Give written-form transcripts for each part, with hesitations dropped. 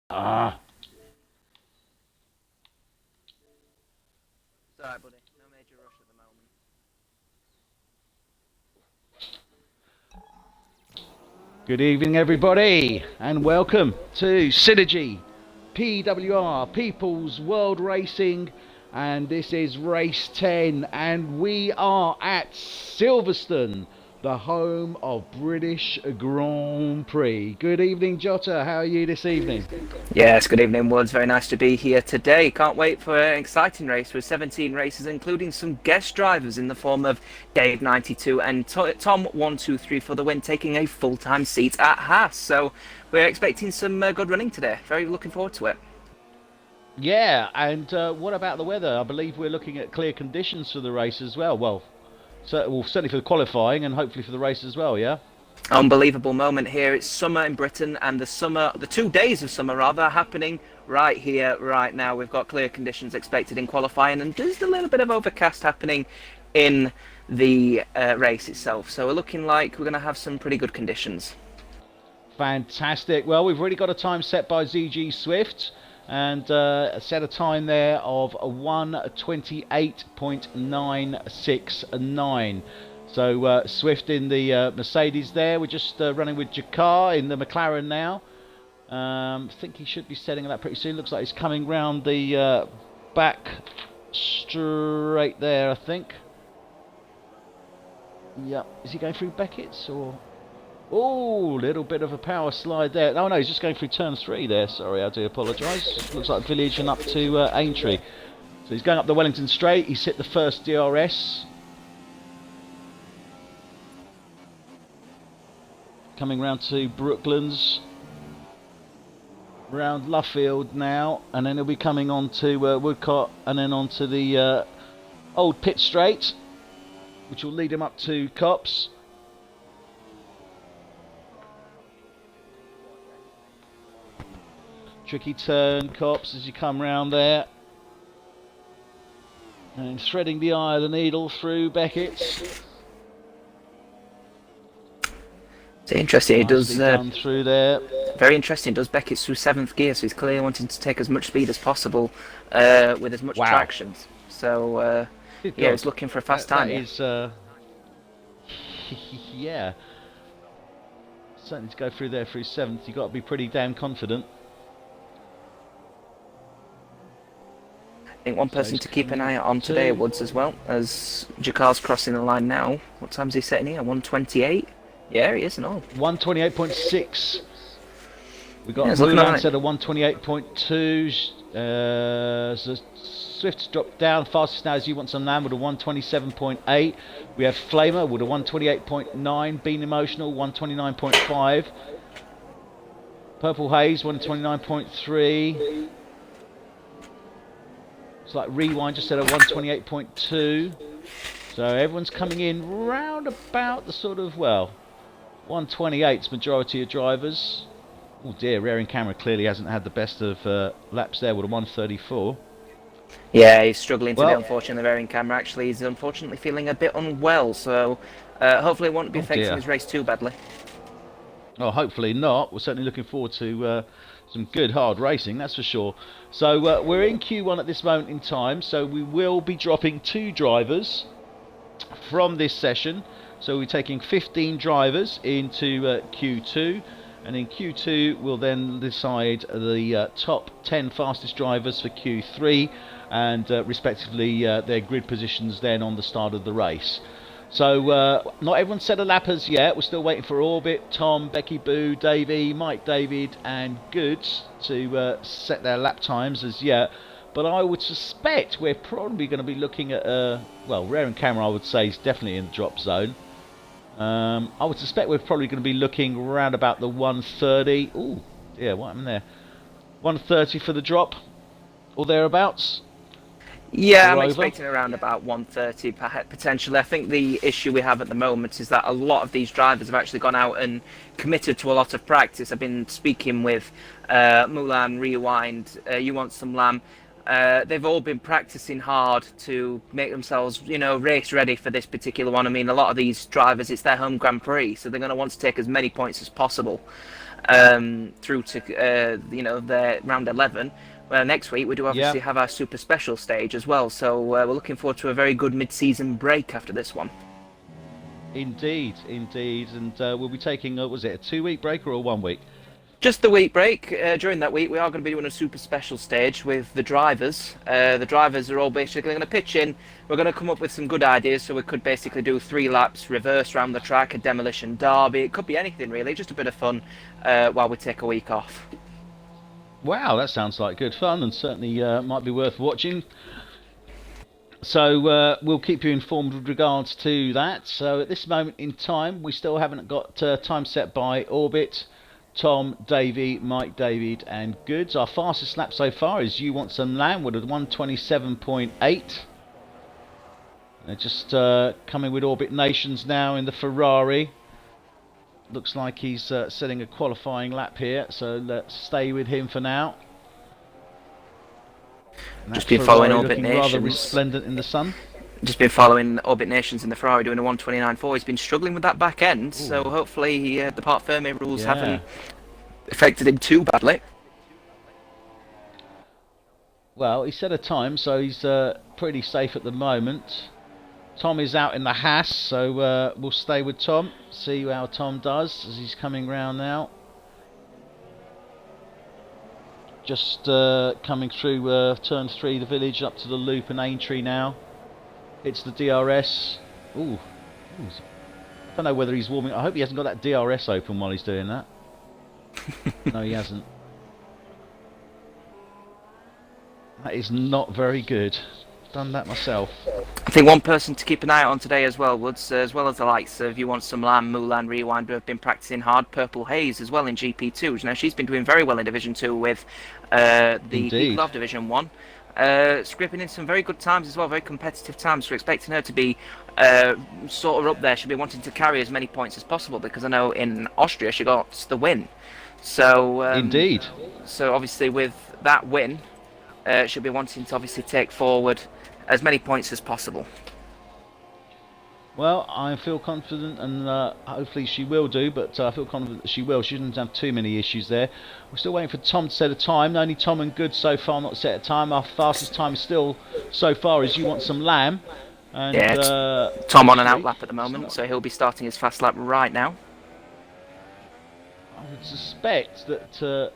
Ah, It's alright, buddy. No major rush at the moment. good evening, everybody, and welcome to Synergy PWR, People's World Racing, and this is race 10, and we are at Silverstone, the home of British Grand Prix. Good evening, Jota. How are you this evening? Yes, good evening, Woods. Very nice to be here today. Can't wait for an exciting race with 17 races, including some guest drivers in the form of Dave92 and Tom123 for the win, taking a full-time seat at Haas. So we're expecting some good running today. Very looking forward to it. Yeah, and what about the weather? I believe we're looking at clear conditions for the race as well. Well, certainly for the qualifying and hopefully for the race as well, yeah? Unbelievable moment here. It's summer in Britain, and the 2 days of summer rather, are happening right here, right now. We've got clear conditions expected in qualifying, and there's a little bit of overcast happening in the race itself. So we're looking like we're going to have some pretty good conditions. Fantastic. Well, we've already got a time set by ZG Swift and set a time there of 1:28.969. So Swift in the Mercedes there. We're just running with Jakar in the McLaren now. I think he should be setting that pretty soon. Looks like he's coming round the back straight there, I think. Yep. Is he going through Beckett's or... Oh, little bit of a power slide there. Oh no, he's just going through turn 3 there. Sorry, I do apologise. Looks like Village and up to Aintree. So he's going up the Wellington Straight. He's hit the first DRS. Coming round to Brooklands. Round Luffield now. And then he'll be coming on to Woodcote and then on to the old Pit Straight, which will lead him up to Copse. Tricky turn, Copse, as you come round there. And threading the eye of the needle through Beckett's. It's interesting. He does done through there. Very interesting. Does Beckett's through 7th gear, so he's clearly wanting to take as much speed as possible with as much traction. So yeah, he's looking for a fast time. That is, yeah. Certainly to go through there through 7th, you've got to be pretty damn confident. I think one person to keep an eye on today, Woods, as well, as Jakar's crossing the line now. What time's he setting here? 1:28? Yeah, he is and all. 1:28.6. We got Mulan set at 1:28.2. So Swift's dropped down. Fastest now is You Want Some Lamb with a 1:27.8. We have Flamer with a 1:28.9. Being Emotional 1:29.5. Purple Haze 1:29.3. It's like Rewind just said a 1:28.2. So everyone's coming in round about the sort of, well, 1:28's majority of drivers. Oh dear, rear end camera clearly hasn't had the best of laps there with a 1:34. Yeah, he's struggling today, unfortunately, the rear end camera. Actually, he's unfortunately feeling a bit unwell, so hopefully it won't be affecting his race too badly. Oh, hopefully not. We're certainly looking forward to some good hard racing, that's for sure. So we're in Q1 at this moment in time, so we will be dropping 2 drivers from this session. So we're taking 15 drivers into Q2, and in Q2 we'll then decide the top 10 fastest drivers for Q3 and respectively their grid positions then on the start of the race. So not everyone's set a lap as yet. We're still waiting for Orbit, Tom, Becky Boo, Davey, Mike David and Goods to set their lap times as yet. But I would suspect we're probably going to be looking at, well, rear end camera I would say is definitely in the drop zone. I would suspect we're probably going to be looking around about the 1:30. Ooh, yeah, what happened there? 1:30 for the drop, or thereabouts. Yeah, I'm expecting around about 1:30 potentially. I think the issue we have at the moment is that a lot of these drivers have actually gone out and committed to a lot of practice. I've been speaking with Mulan, Rewind, You Want Some Lamb. They've all been practicing hard to make themselves, you know, race ready for this particular one. I mean, a lot of these drivers, it's their home Grand Prix, so they're going to want to take as many points as possible. through to the round 11. Well, next week we do obviously have our super special stage as well, so we're looking forward to a very good mid-season break after this one. Indeed, and we'll be taking, was it a 2-week break or a 1 week? Just the week break. During that week, we are going to be doing a super special stage with the drivers. The drivers are all basically going to pitch in. We're going to come up with some good ideas, so we could basically do 3 laps, reverse round the track, a demolition derby. It could be anything really, just a bit of fun while we take a week off. Wow, that sounds like good fun, and certainly might be worth watching. So we'll keep you informed with regards to that. So at this moment in time, we still haven't got time set by Orbit, Tom, Davey, Mike, David and Goods. Our fastest lap so far is You Want Some Land with a 127.8. They're just coming with Orbit Nations now in the Ferrari. Looks like he's setting a qualifying lap here, so let's stay with him for now. Just been following Orbit Nations. Rather resplendent in the sun. Just been following Orbit Nations in the Ferrari doing a 129.4. He's been struggling with that back end, so hopefully the Part Ferme rules haven't affected him too badly. Well, he set a time, so he's pretty safe at the moment. Tom is out in the Haas, so we'll stay with Tom, see how Tom does as he's coming round now. Just coming through turn 3, the village, up to the loop and Aintree now. It's the DRS. Ooh. I don't know whether he's warming. I hope he hasn't got that DRS open while he's doing that. No, he hasn't. That is not very good. Done that myself. I think one person to keep an eye on today as well, Woods, as well as the likes of You Want Some Lamb, Mulan, Rewind, who have been practicing hard. Purple Haze as well in GP2. Now she's been doing very well in Division 2 with the people of Division 1. Scripting in some very good times as well, very competitive times. We're expecting her to be sort of up there. She'll be wanting to carry as many points as possible because I know in Austria she got the win. So indeed. So obviously with that win, she'll be wanting to obviously take forward as many points as possible. Well, I feel confident, and hopefully she will do, but I feel confident that she will. She shouldn't have too many issues there. We're still waiting for Tom to set a time. Only Tom and Good so far not set a time. Our fastest time still so far is You Want Some Lamb. And, yeah, Tom on an outlap at the moment, so he'll be starting his fast lap right now. I would suspect that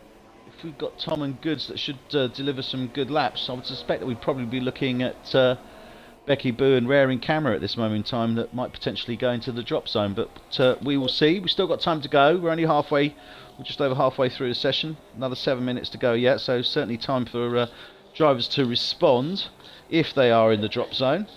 if we've got Tom and Goods that should deliver some good laps, I would suspect that we'd probably be looking at Becky Boo and Rare in camera at this moment in time that might potentially go into the drop zone, but we will see. We've still got time to go. We're only halfway, we're just over halfway through the session. Another 7 minutes to go yet, so certainly time for drivers to respond if they are in the drop zone.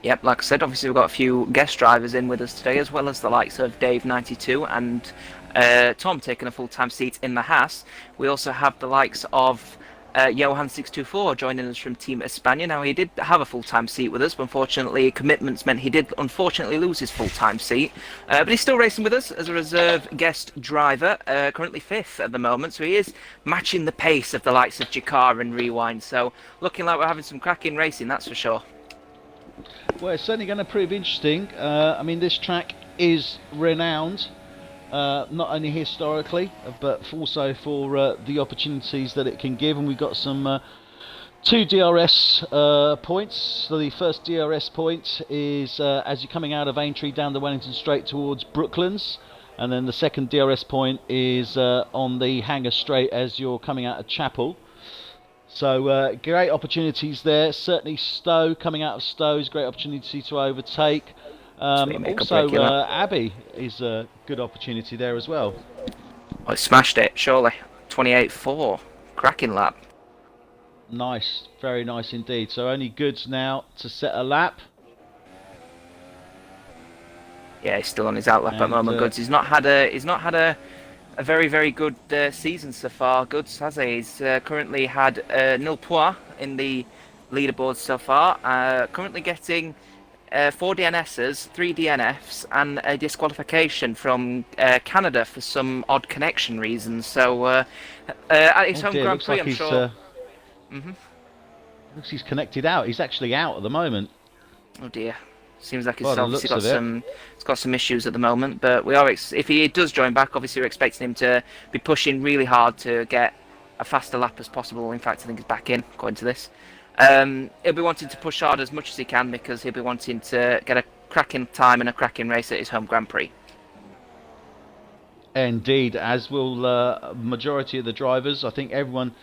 Yep, like I said, obviously we've got a few guest drivers in with us today, as well as the likes of Dave92 and Tom taking a full-time seat in the Haas. We also have the likes of Johan624 joining us from Team España. Now, he did have a full-time seat with us, but unfortunately commitments meant he did unfortunately lose his full-time seat. But he's still racing with us as a reserve guest driver, currently 5th at the moment, so he is matching the pace of the likes of Jakar and Rewind. So looking like we're having some cracking racing, that's for sure. Well, it's certainly going to prove interesting. I mean, this track is renowned, not only historically, but also for the opportunities that it can give. And we've got some 2 DRS points. So the first DRS point is as you're coming out of Aintree down the Wellington Straight towards Brooklands. And then the second DRS point is on the Hanger Straight as you're coming out of Chapel. So great opportunities there. Certainly Stowe, coming out of Stowe is a great opportunity to overtake. Also Abbey is a good opportunity there as well. Oh, it smashed it, surely. 28.4. Cracking lap. Nice, very nice indeed. So only Goods now to set a lap. Yeah, he's still on his outlap at the moment. Goods. He's not had a very, very good season so far. Goods, has he? He's currently had nil points in the leaderboard so far. Currently getting 4 DNSs, 3 DNFs, and a disqualification from Canada for some odd connection reasons. So at his home Grand Prix, I'm sure. Looks he's connected out. He's actually out at the moment. Oh dear. Seems like By he's the obviously looks got of it. he's got some issues at the moment. But we are, if he does join back, obviously we're expecting him to be pushing really hard to get a faster lap as possible. In fact, I think he's back in, according to this. He'll be wanting to push hard as much as he can because he'll be wanting to get a cracking time and a cracking race at his home Grand Prix. Indeed, as will majority of the drivers. I think everyone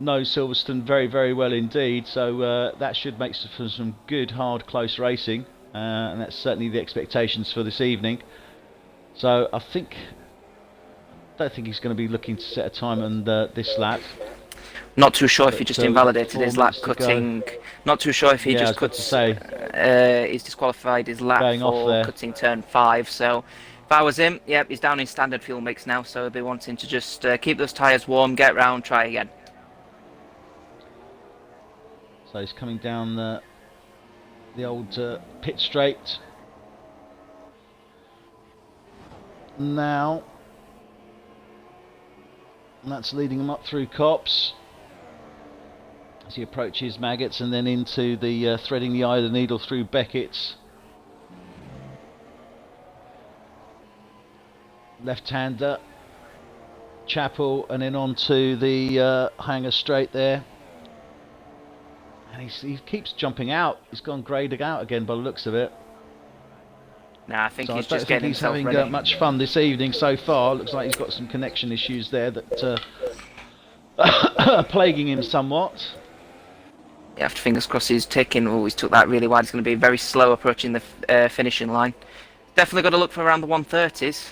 knows Silverstone very, very well indeed. So that should make for some good, hard, close racing. And that's certainly the expectations for this evening. So I don't think he's going to be looking to set a time on this lap. Not too sure if he just invalidated his lap cutting. Not too sure if he just cuts. He's disqualified his lap for cutting turn 5. So if I was him, yep, he's down in standard fuel mix now. So he'll be wanting to just keep those tyres warm, get round, try again. So he's coming down the old pit straight now. And that's leading him up through Copse as he approaches Maggots and then into the threading the eye of the needle through Beckett's. Left-hander, Chapel, and then onto the hanger straight there. And he keeps jumping out. He's gone greyed out again by the looks of it. Nah, I think so he's I don't just think getting he's having much fun this evening so far. Looks like he's got some connection issues there that are plaguing him somewhat. You have to fingers crossed he's taking. Oh, he's took that really wide. He's going to be very slow approaching the finishing line. Definitely got to look for around the 130s.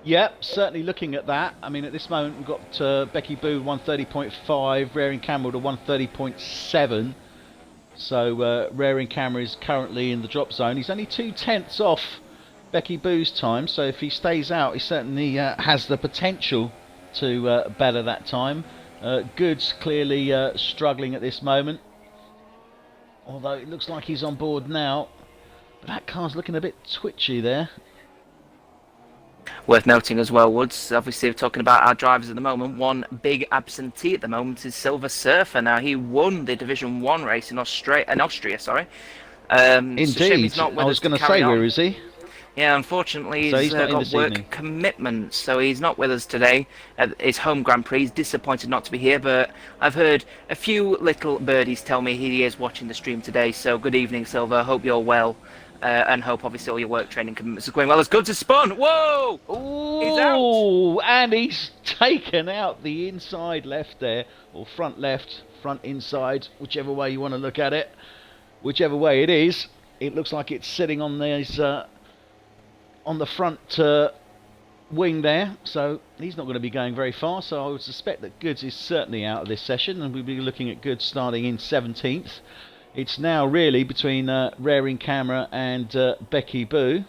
Yep, certainly looking at that. I mean, at this moment we've got Becky Boo 130.5, Rearing Camera to 130.7. So Rearing Camera is currently in the drop zone. He's only 2/10 off Becky Boo's time, so if he stays out, he certainly has the potential to better that time. Goods clearly struggling at this moment, although it looks like he's on board now. But that car's looking a bit twitchy there. Worth noting as well, Woods, obviously we're talking about our drivers at the moment. One big absentee at the moment is Silver Surfer. Now, he won the Division 1 race in Austria. Indeed. I was going to say, where is he? Yeah, unfortunately, he's got work commitments, so he's not with us today at his home Grand Prix. He's disappointed not to be here, but I've heard a few little birdies tell me he is watching the stream today. So good evening, Silver. Hope you're well. And hope obviously all your work training commitments are going well. As good as spun. Whoa! Ooh, he's out. And he's taken out the inside left there, or front left, front inside, whichever way you want to look at it. Whichever way it is, it looks like it's sitting on these on the front wing there. So he's not going to be going very far. So I would suspect that Goods is certainly out of this session, and we'll be looking at Goods starting in 17th. It's now really between Rearing Camera and Becky Boo.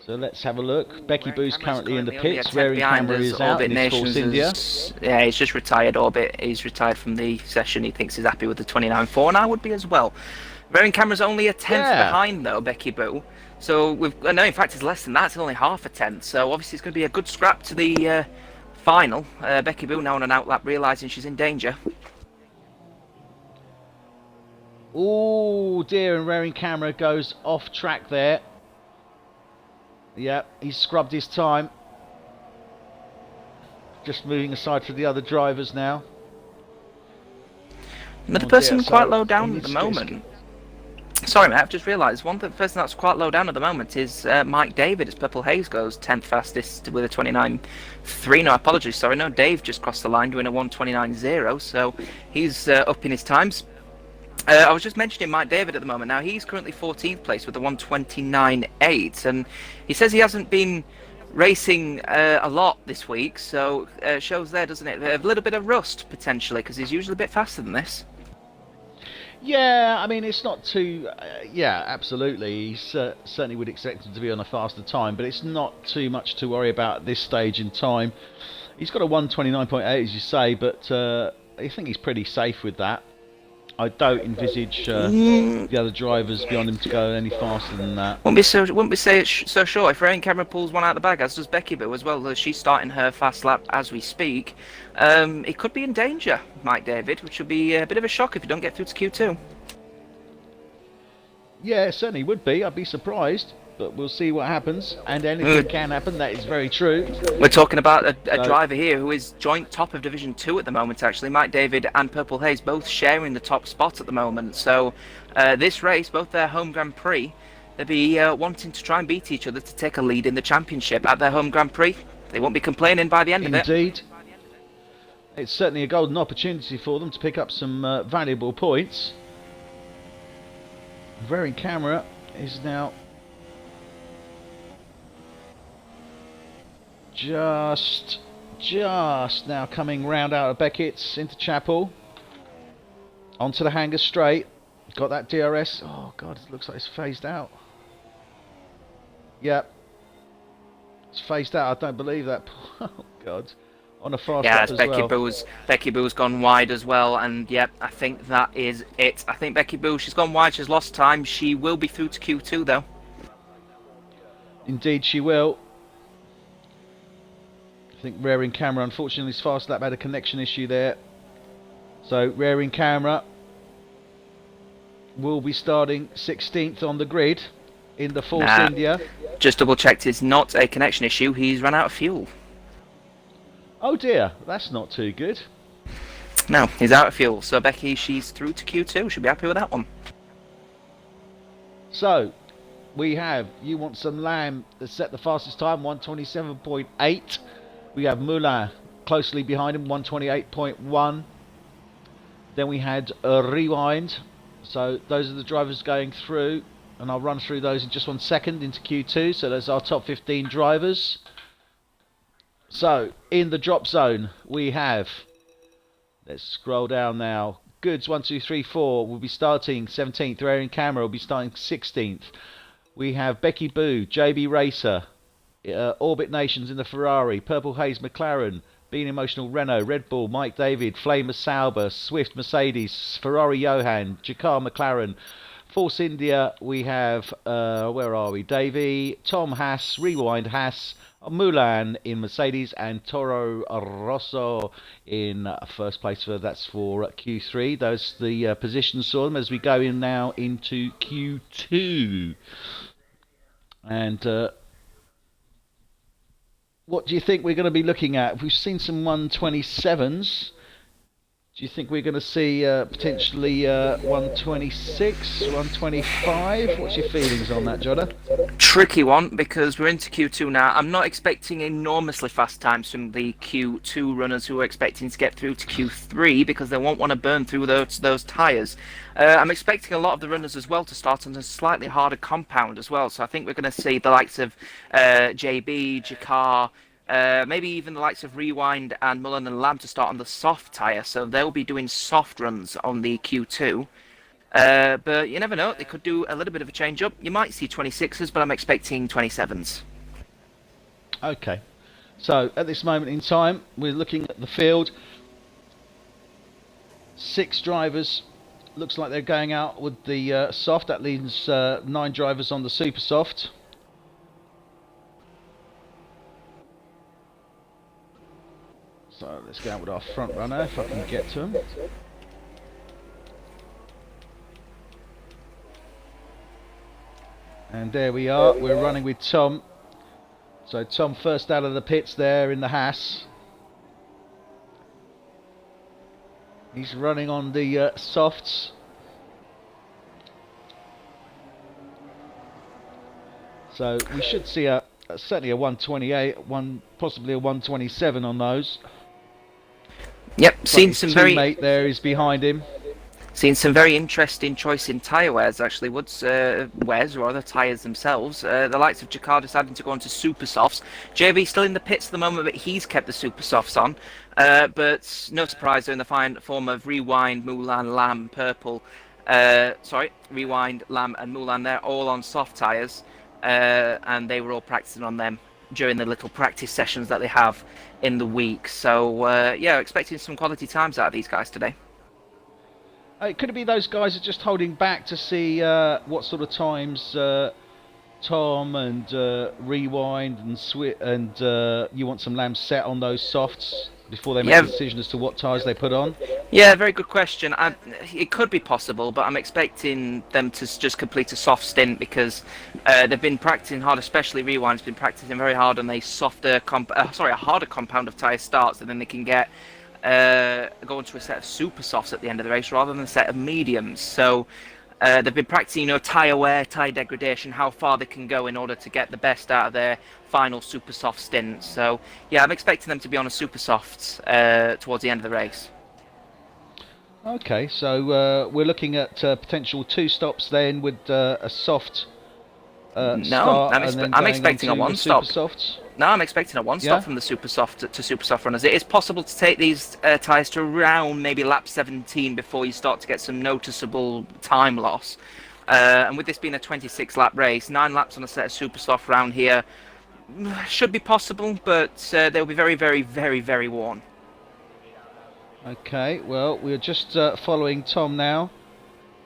So let's have a look. Becky Boo's currently in the pits. Rearing Camera is out in his Force India. Yeah, he's just retired. Orbit, he's retired from the session. He thinks he's happy with the 29.4, and I would be as well. Rearing Camera's only a 10th behind though, Becky Boo. So no, in fact, it's less than that. It's only half a 10th. So obviously, it's going to be a good scrap to the final. Becky Boo now on an outlap, realising she's in danger. Oh dear, and Rearing Camera goes off track there. Yep, he's scrubbed his time. Just moving aside for the other drivers now. Another person quite low down at the moment. Sorry, mate, I've just realised one person that's quite low down at the moment is Mike David as Purple Haze goes 10th fastest with a 29.3. No, apologies, sorry. No, Dave just crossed the line doing a 129.0, so he's up in his times. I was just mentioning Mike David at the moment. Now, he's currently 14th place with a 129.8, and he says he hasn't been racing a lot this week, so shows there, doesn't it? A little bit of rust, potentially, because he's usually a bit faster than this. Yeah, I mean, it's not too... yeah, absolutely. He certainly would expect him to be on a faster time, but it's not too much to worry about at this stage in time. He's got a 129.8, as you say, but I think he's pretty safe with that. I don't envisage the other drivers beyond him to go any faster than that. Wouldn't be so sure if Rearing Camera pulls one out of the bag, as does Becky Boo as well. She's starting her fast lap as we speak. It could be in danger, Mike David, which would be a bit of a shock if you don't get through to Q2. Yeah, it certainly would be. I'd be surprised, but we'll see what happens. And anything can happen. That is very true. We're talking about a driver here who is joint top of Division 2 at the moment, actually. Mike David and Purple Haze both sharing the top spot at the moment. So this race, both their home Grand Prix, they'll be wanting to try and beat each other to take a lead in the championship at their home Grand Prix. They won't be complaining by the end of it. Indeed. It's certainly a golden opportunity for them to pick up some valuable points. Very Camera is now just now coming round out of Beckett's into Chapel. Onto the hanger straight. Got that DRS. Oh God, it looks like it's phased out. Yep. It's phased out. I don't believe that. Oh God. On a fast lap as well. Becky Boo's gone wide as well, and yep, I think that is it. I think Becky Boo, she's gone wide, she's lost time. She will be through to Q2 though. Indeed she will. I think Rearing Camera, unfortunately his fast lap had a connection issue there. So Rearing Camera will be starting 16th on the grid in the Force India. Just double checked, it's not a connection issue, he's run out of fuel. Oh dear, that's not too good. No, he's out of fuel. So Becky, she's through to Q2. She'll be happy with that one. So, we have You Want Some Lamb that set the fastest time, 127.8. We have Moulin closely behind him, 128.1. Then we had Rewind. So those are the drivers going through, and I'll run through those in just 1 second into Q2. So those are our top 15 drivers. So, in the drop zone, we have, let's scroll down now, Goods 1, 2, 3, 4 will be starting 17th, Rearing Camera will be starting 16th. We have Becky Boo, JB Racer, Orbit Nations in the Ferrari, Purple Haze McLaren, Being Emotional Renault, Red Bull, Mike David, Flamer Sauber, Swift Mercedes, Ferrari Johan, Jakar McLaren. Force India, we have, where are we, Davey, Tom Haas, Rewind Haas, Moulin in Mercedes, and Toro Rosso in first place. That's for Q3. Those are the positions for them as we go in now into Q2. And what do you think we're going to be looking at? We've seen some 127s. Do you think we're going to see potentially 126, 125? What's your feelings on that, Jodder? Tricky one, because we're into Q2 now. I'm not expecting enormously fast times from the Q2 runners who are expecting to get through to Q3 because they won't want to burn through those tyres. I'm expecting a lot of the runners as well to start on a slightly harder compound as well. So I think we're going to see the likes of JB, Jakar, maybe even the likes of Rewind and Mullen and Lamb to start on the soft tyre, so they'll be doing soft runs on the Q2. But you never know, they could do a little bit of a change up. You might see 26s, but I'm expecting 27s. Okay, so at this moment in time, we're looking at the field. 6 drivers, looks like they're going out with the soft. That leaves 9 drivers on the super soft. So let's go out with our front runner if I can get to him. And there we are, we're running with Tom. So Tom first out of the pits there in the Haas. He's running on the softs. So we should see certainly a 128, possibly a 127 on those. Yep, seen some very. Teammate there is behind him. Seen some very interesting choice in tyre wears actually. Woods wears or other tyres themselves. The likes of Jakar deciding to go on to super softs. JB still in the pits at the moment, but he's kept the super softs on. But no surprise, they're in the form of Rewind, Moulin, Lamb, Purple. Rewind, Lamb, and Moulin. They're all on soft tyres, and they were all practicing on them during the little practice sessions that they have in the week. So yeah, expecting some quality times out of these guys today. Could it be those guys are just holding back to see what sort of times Tom and Rewind and You Want Some Lamb set on those softs before they make a decision as to what tyres they put on? Yeah, very good question. It could be possible, but I'm expecting them to just complete a soft stint because they've been practicing hard, especially Rewind's been practicing very hard on a a harder compound of tyre starts, and then they can get go into a set of super softs at the end of the race rather than a set of mediums. So they've been practicing, tyre wear, tyre degradation, how far they can go in order to get the best out of their final super soft stint. So yeah, I'm expecting them to be on a super soft towards the end of the race. Okay, so we're looking at potential 2 stops then with a soft start and then I'm going expecting a on to the one-stop. super softs. No, I'm expecting a one-stop from the super soft to super soft runners. It is possible to take these tyres to around maybe lap 17 before you start to get some noticeable time loss. And with this being a 26-lap race, 9 laps on a set of super soft round here should be possible, but they'll be very, very, very, very worn. Okay, well, we're just following Tom now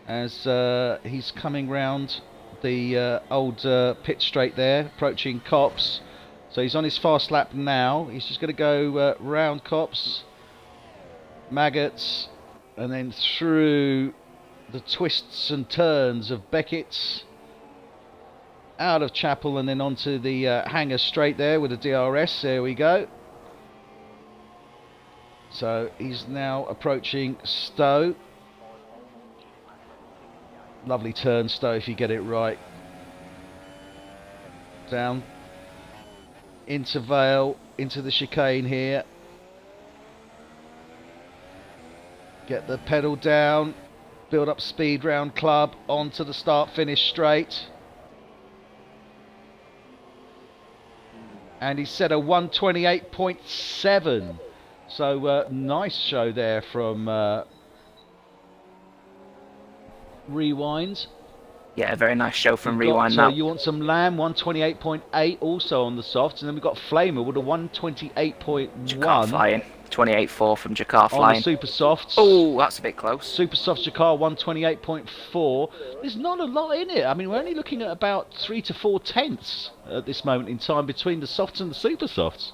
as he's coming round the old pit straight there, approaching Copse. So he's on his fast lap now. He's just going to go round Copse, Maggots, and then through the twists and turns of Beckett's, out of Chapel, and then onto the hangar straight there with the DRS. There we go. So he's now approaching Stowe. Lovely turn, Stowe, if you get it right. Down into Vale, into the chicane here. Get the pedal down, build up speed round Club, onto the start finish straight. And he set a 128.7. So nice show there from Rewind. Yeah, very nice show from Rewind. Now you want some Lamb, 128.8 also on the softs, and then we've got Flamer with a 128.1. Jakar flying, 28.4 from Jakar flying. On the super softs. Oh, that's a bit close. Super soft Jakar 128.4. There's not a lot in it. I mean, we're only looking at about 3 to 4 tenths at this moment in time between the softs and the super softs.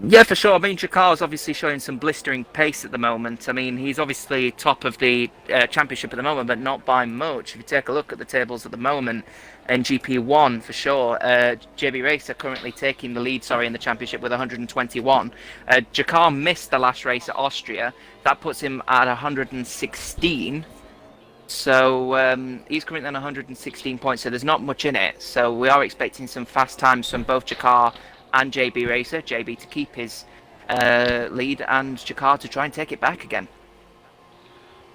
Yeah, for sure. I mean, Jakar's obviously showing some blistering pace at the moment. I mean, he's obviously top of the championship at the moment, but not by much. If you take a look at the tables at the moment, in GP1 for sure, JB Racer currently taking the lead, in the championship with 121. Jakar missed the last race at Austria. That puts him at 116. So he's currently on 116 points, so there's not much in it. So we are expecting some fast times from both Jakar and JB Racer. JB to keep his lead and Jakar to try and take it back again.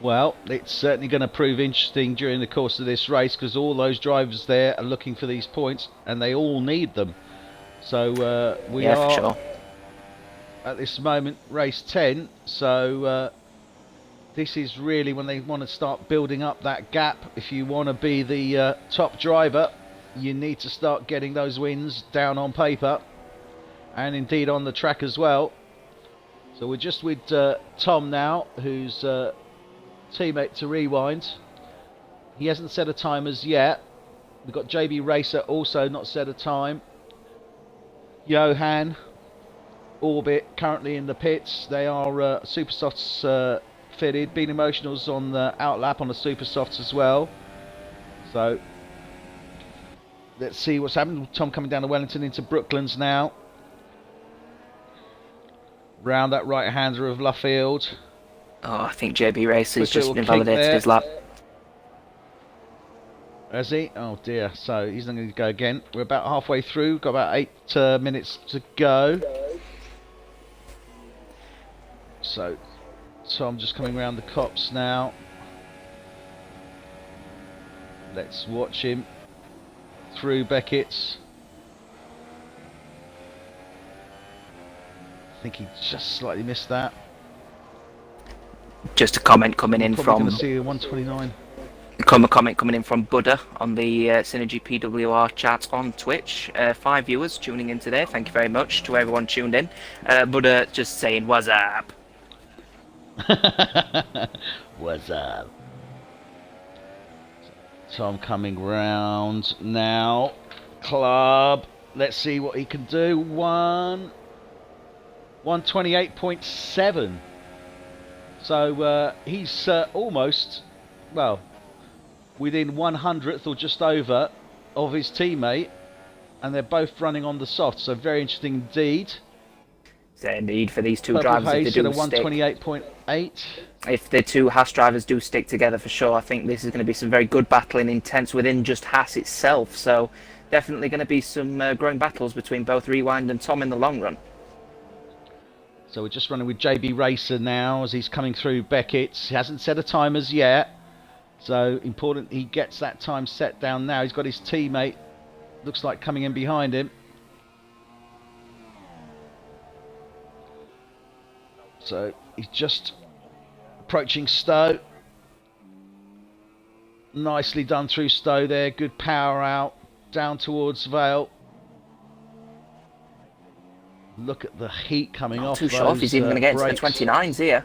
Well, it's certainly going to prove interesting during the course of this race because all those drivers there are looking for these points and they all need them. So we are for sure. At this moment race 10, so this is really when they want to start building up that gap. If you want to be the top driver, you need to start getting those wins down on paper and indeed on the track as well. So we're just with Tom now, who's teammate to Rewind. He hasn't set a time as yet. We've got JB Racer also not set a time. Johan, Orbit currently in the pits. They are super softs fitted. Being Emotionals on the outlap on the super softs as well. So let's see what's happening. Tom coming down to Wellington into Brooklands now. Round that right hander of Luffield. Oh, I think JB Racer's just invalidated his lap. Has he? Oh dear. So he's not going to go again. We're about halfway through. Got about 8 minutes to go. So Tom just coming round the copse now. Let's watch him through Beckett's. I think he just slightly missed that. Just a comment coming in from. Going to see 129. A comment coming in from Buddha on the SynergyPWR chat on Twitch. 5 viewers tuning in today. Thank you very much to everyone tuned in. Buddha just saying, "What's up?" What's up? Tom coming round now. Club. Let's see what he can do. 128.7. So he's almost, well, within 100th or just over of his teammate, and they're both running on the soft. So very interesting indeed. Indeed, for these two Purple drivers, if they Haze do at a stick, 128.8. if the two Haas drivers do stick together for sure, I think this is going to be some very good battling, intense within just Haas itself. So definitely going to be some growing battles between both Rewind and Tom in the long run. So we're just running with JB Racer now as he's coming through Beckett. He hasn't set a time as yet. So important he gets that time set down now. He's got his teammate, looks like, coming in behind him. So he's just approaching Stowe. Nicely done through Stowe there. Good power out. Down towards Vale. Look at the heat coming off. Not too sure if he's even going to get into the brakes. 29s here.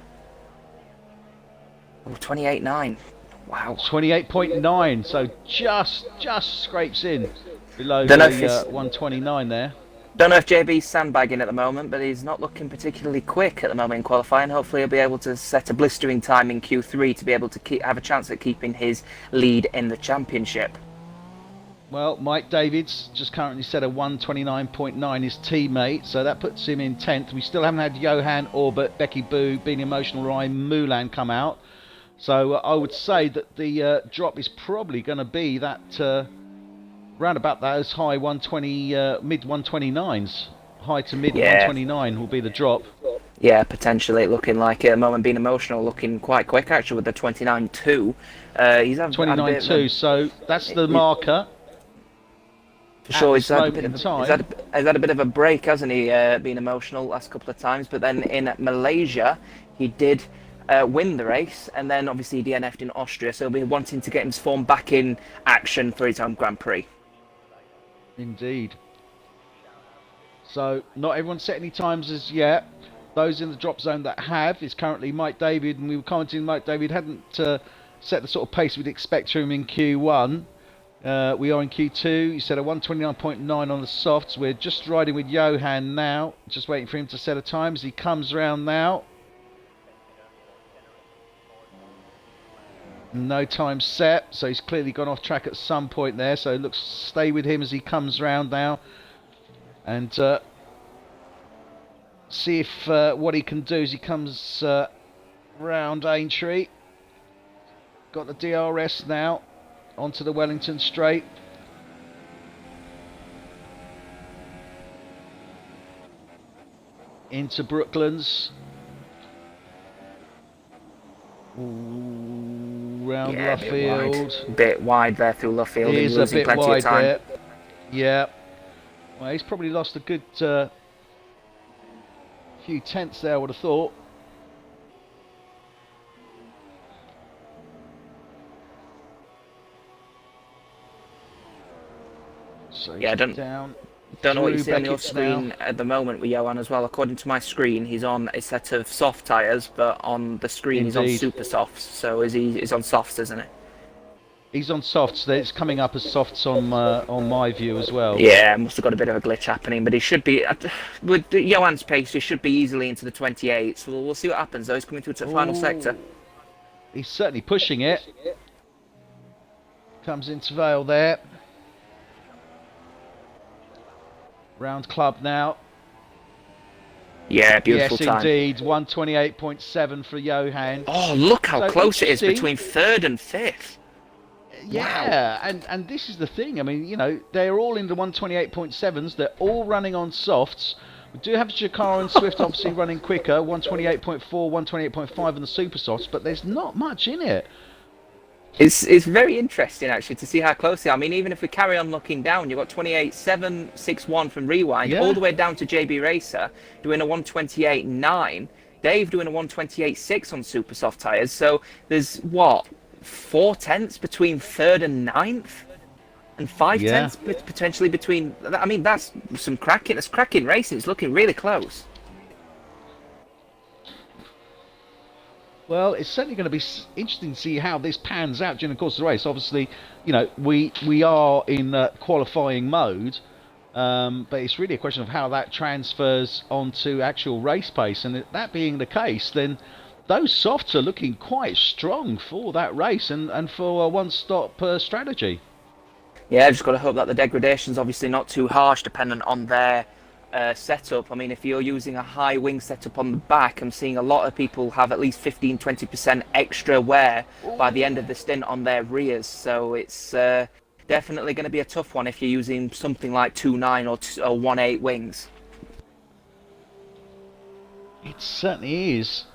Oh, 28.9. Wow. 28.9. So just scrapes in below Don't know the if 129 there. Don't know if JB's sandbagging at the moment, but he's not looking particularly quick at the moment in qualifying. Hopefully he'll be able to set a blistering time in Q3 to be able to have a chance at keeping his lead in the championship. Well, Mike Davids just currently set a 129.9, his teammate, so that puts him in 10th. We still haven't had Johan Orbit, Becky Boo, Being Emotional, Ryan Mulan come out. So I would say that the drop is probably going to be that round about those high 120, mid 129s. High to mid 129 will be the drop. Yeah, potentially looking like it at the moment. Being Emotional looking quite quick actually with the 29.2. He's had 29.2, so that's the marker. For sure, he's had a bit of a break, hasn't he? Being Emotional last couple of times, but then in Malaysia he did win the race, and then obviously he DNF'd in Austria, so he'll be wanting to get his form back in action for his own Grand Prix. Indeed. So not everyone's set any times as yet. Those in the drop zone that have is currently Mike David, and we were commenting Mike David hadn't set the sort of pace we'd expect from him in Q1. We are in Q2. He set a 129.9 on the softs. We're just riding with Johan now, just waiting for him to set a time as he comes round now. No time set, so he's clearly gone off track at some point there, so let's stay with him as he comes round now and see if what he can do as he comes round Aintree. Got the DRS now onto the Wellington straight. Into Brooklands. Round Luffield. Bit wide there through Luffield. He is a bit plenty wide of time. there. Yeah. Well, he's probably lost a good few tenths there, I would have thought. So yeah, don't know what you see on your screen at the moment with Johan as well. According to my screen, he's on a set of soft tyres, but on the screen he's on super softs. So he's on softs, isn't it? He's on softs. It's coming up as softs on my view as well. Yeah, must have got a bit of a glitch happening, but he should be with Johan's pace. He should be easily into the 28. So we'll see what happens. Though he's coming through to the final sector. He's certainly pushing it. Comes into Vale there. Round club now. Yeah, beautiful time. Yes, indeed. 128.7 for Johan. Oh, look how close it is between third and fifth. Yeah, wow. and this is the thing. I mean, you know, they're all in the 128.7s. They're all running on softs. We do have Jakar and Swift obviously running quicker, 128.4, 128.5 on the super softs, but there's not much in it. It's very interesting actually to see how close they are. I mean, even if we carry on looking down, you've got 28.761 from Rewind, all the way down to JB Racer doing a 128.9. Dave doing a 128.6 on super soft tyres. So there's what, 4 tenths between third and ninth, and 5 tenths potentially between. I mean, that's some cracking. It's cracking racing. It's looking really close. Well, it's certainly going to be interesting to see how this pans out during the course of the race. Obviously, you know, we are in qualifying mode, but it's really a question of how that transfers onto actual race pace. And that being the case, then those softs are looking quite strong for that race and for a one-stop strategy. Yeah, I've just got to hope that the degradation's obviously not too harsh, dependent on their setup. I mean, if you're using a high wing setup on the back, I'm seeing a lot of people have at least 15-20% extra wear by the end of the stint on their rears. So it's definitely going to be a tough one if you're using something like 2.9 or 1.8 wings. It certainly is.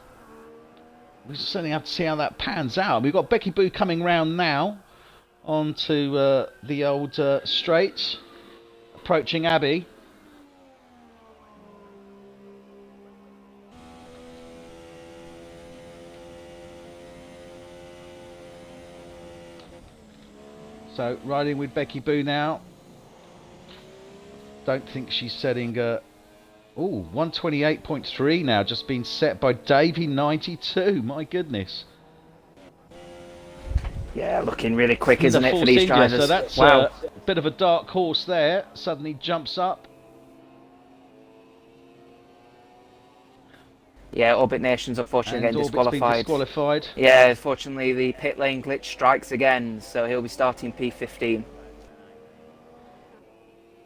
We certainly have to see how that pans out. We've got Becky Boo coming round now onto the old straight, approaching Abby. So riding with Becky Boo now. Don't think she's setting 128.3 now, just been set by Davey 92. My goodness. Yeah, looking really quick, isn't it, for these India, drivers? so that's wow. a bit of a dark horse there. Suddenly jumps up. Yeah, Orbit Nation's unfortunately getting disqualified. Yeah, unfortunately the pit lane glitch strikes again, so he'll be starting P15.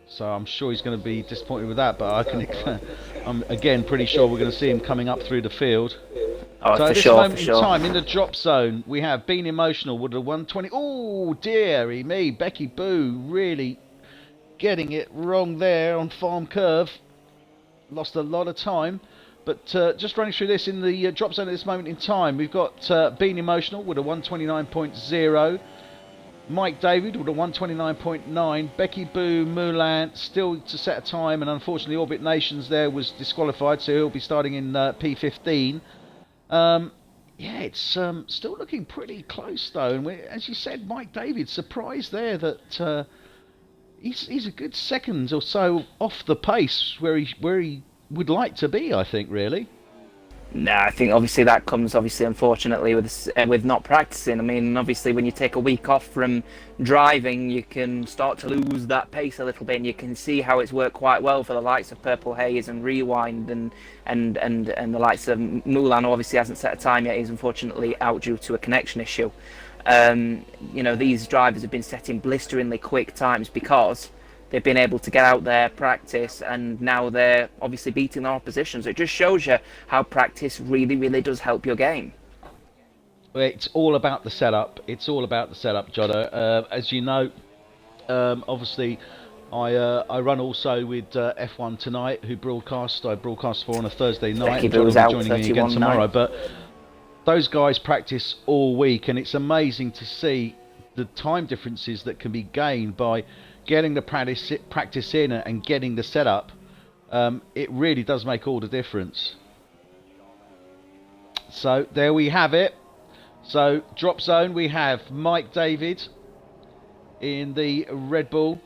So I'm sure he's going to be disappointed with that, but I'm again pretty sure we're going to see him coming up through the field. Oh, so for at this sure, moment in time, in the drop zone, we have Been Emotional with a 120. Oh, dearie me. Becky Boo really getting it wrong there on Farm Curve. Lost a lot of time. But just running through this in the drop zone at this moment in time, we've got Been Emotional with a 129.0. Mike David with a 129.9. Becky Boo Mulan still to set a time, and unfortunately Orbit Nations there was disqualified, so he'll be starting in P15. Yeah, it's still looking pretty close though, and as you said, Mike David surprised there that he's a good second or so off the pace where he would like to be, I think, really. No, I think obviously that comes unfortunately with not practicing. I mean, obviously when you take a week off from driving, you can start to lose that pace a little bit, and you can see how it's worked quite well for the likes of Purple Haze and Rewind and the likes of Mulan, who obviously hasn't set a time yet. He's unfortunately out due to a connection issue. You know, these drivers have been setting blisteringly quick times because they've been able to get out there, practice, and now they're obviously beating their opposition. So it just shows you how practice really, really does help your game. It's all about the setup. It's all about the setup, Jono. As you know, obviously, I run also with F1 Tonight, who I broadcast for on a Thursday night. Becky Boo's out joining me again tomorrow. But those guys practice all week, and it's amazing to see the time differences that can be gained by getting the practice in and getting the setup. It really does make all the difference. So there we have it. So drop zone, we have Mike David in the Red Bull,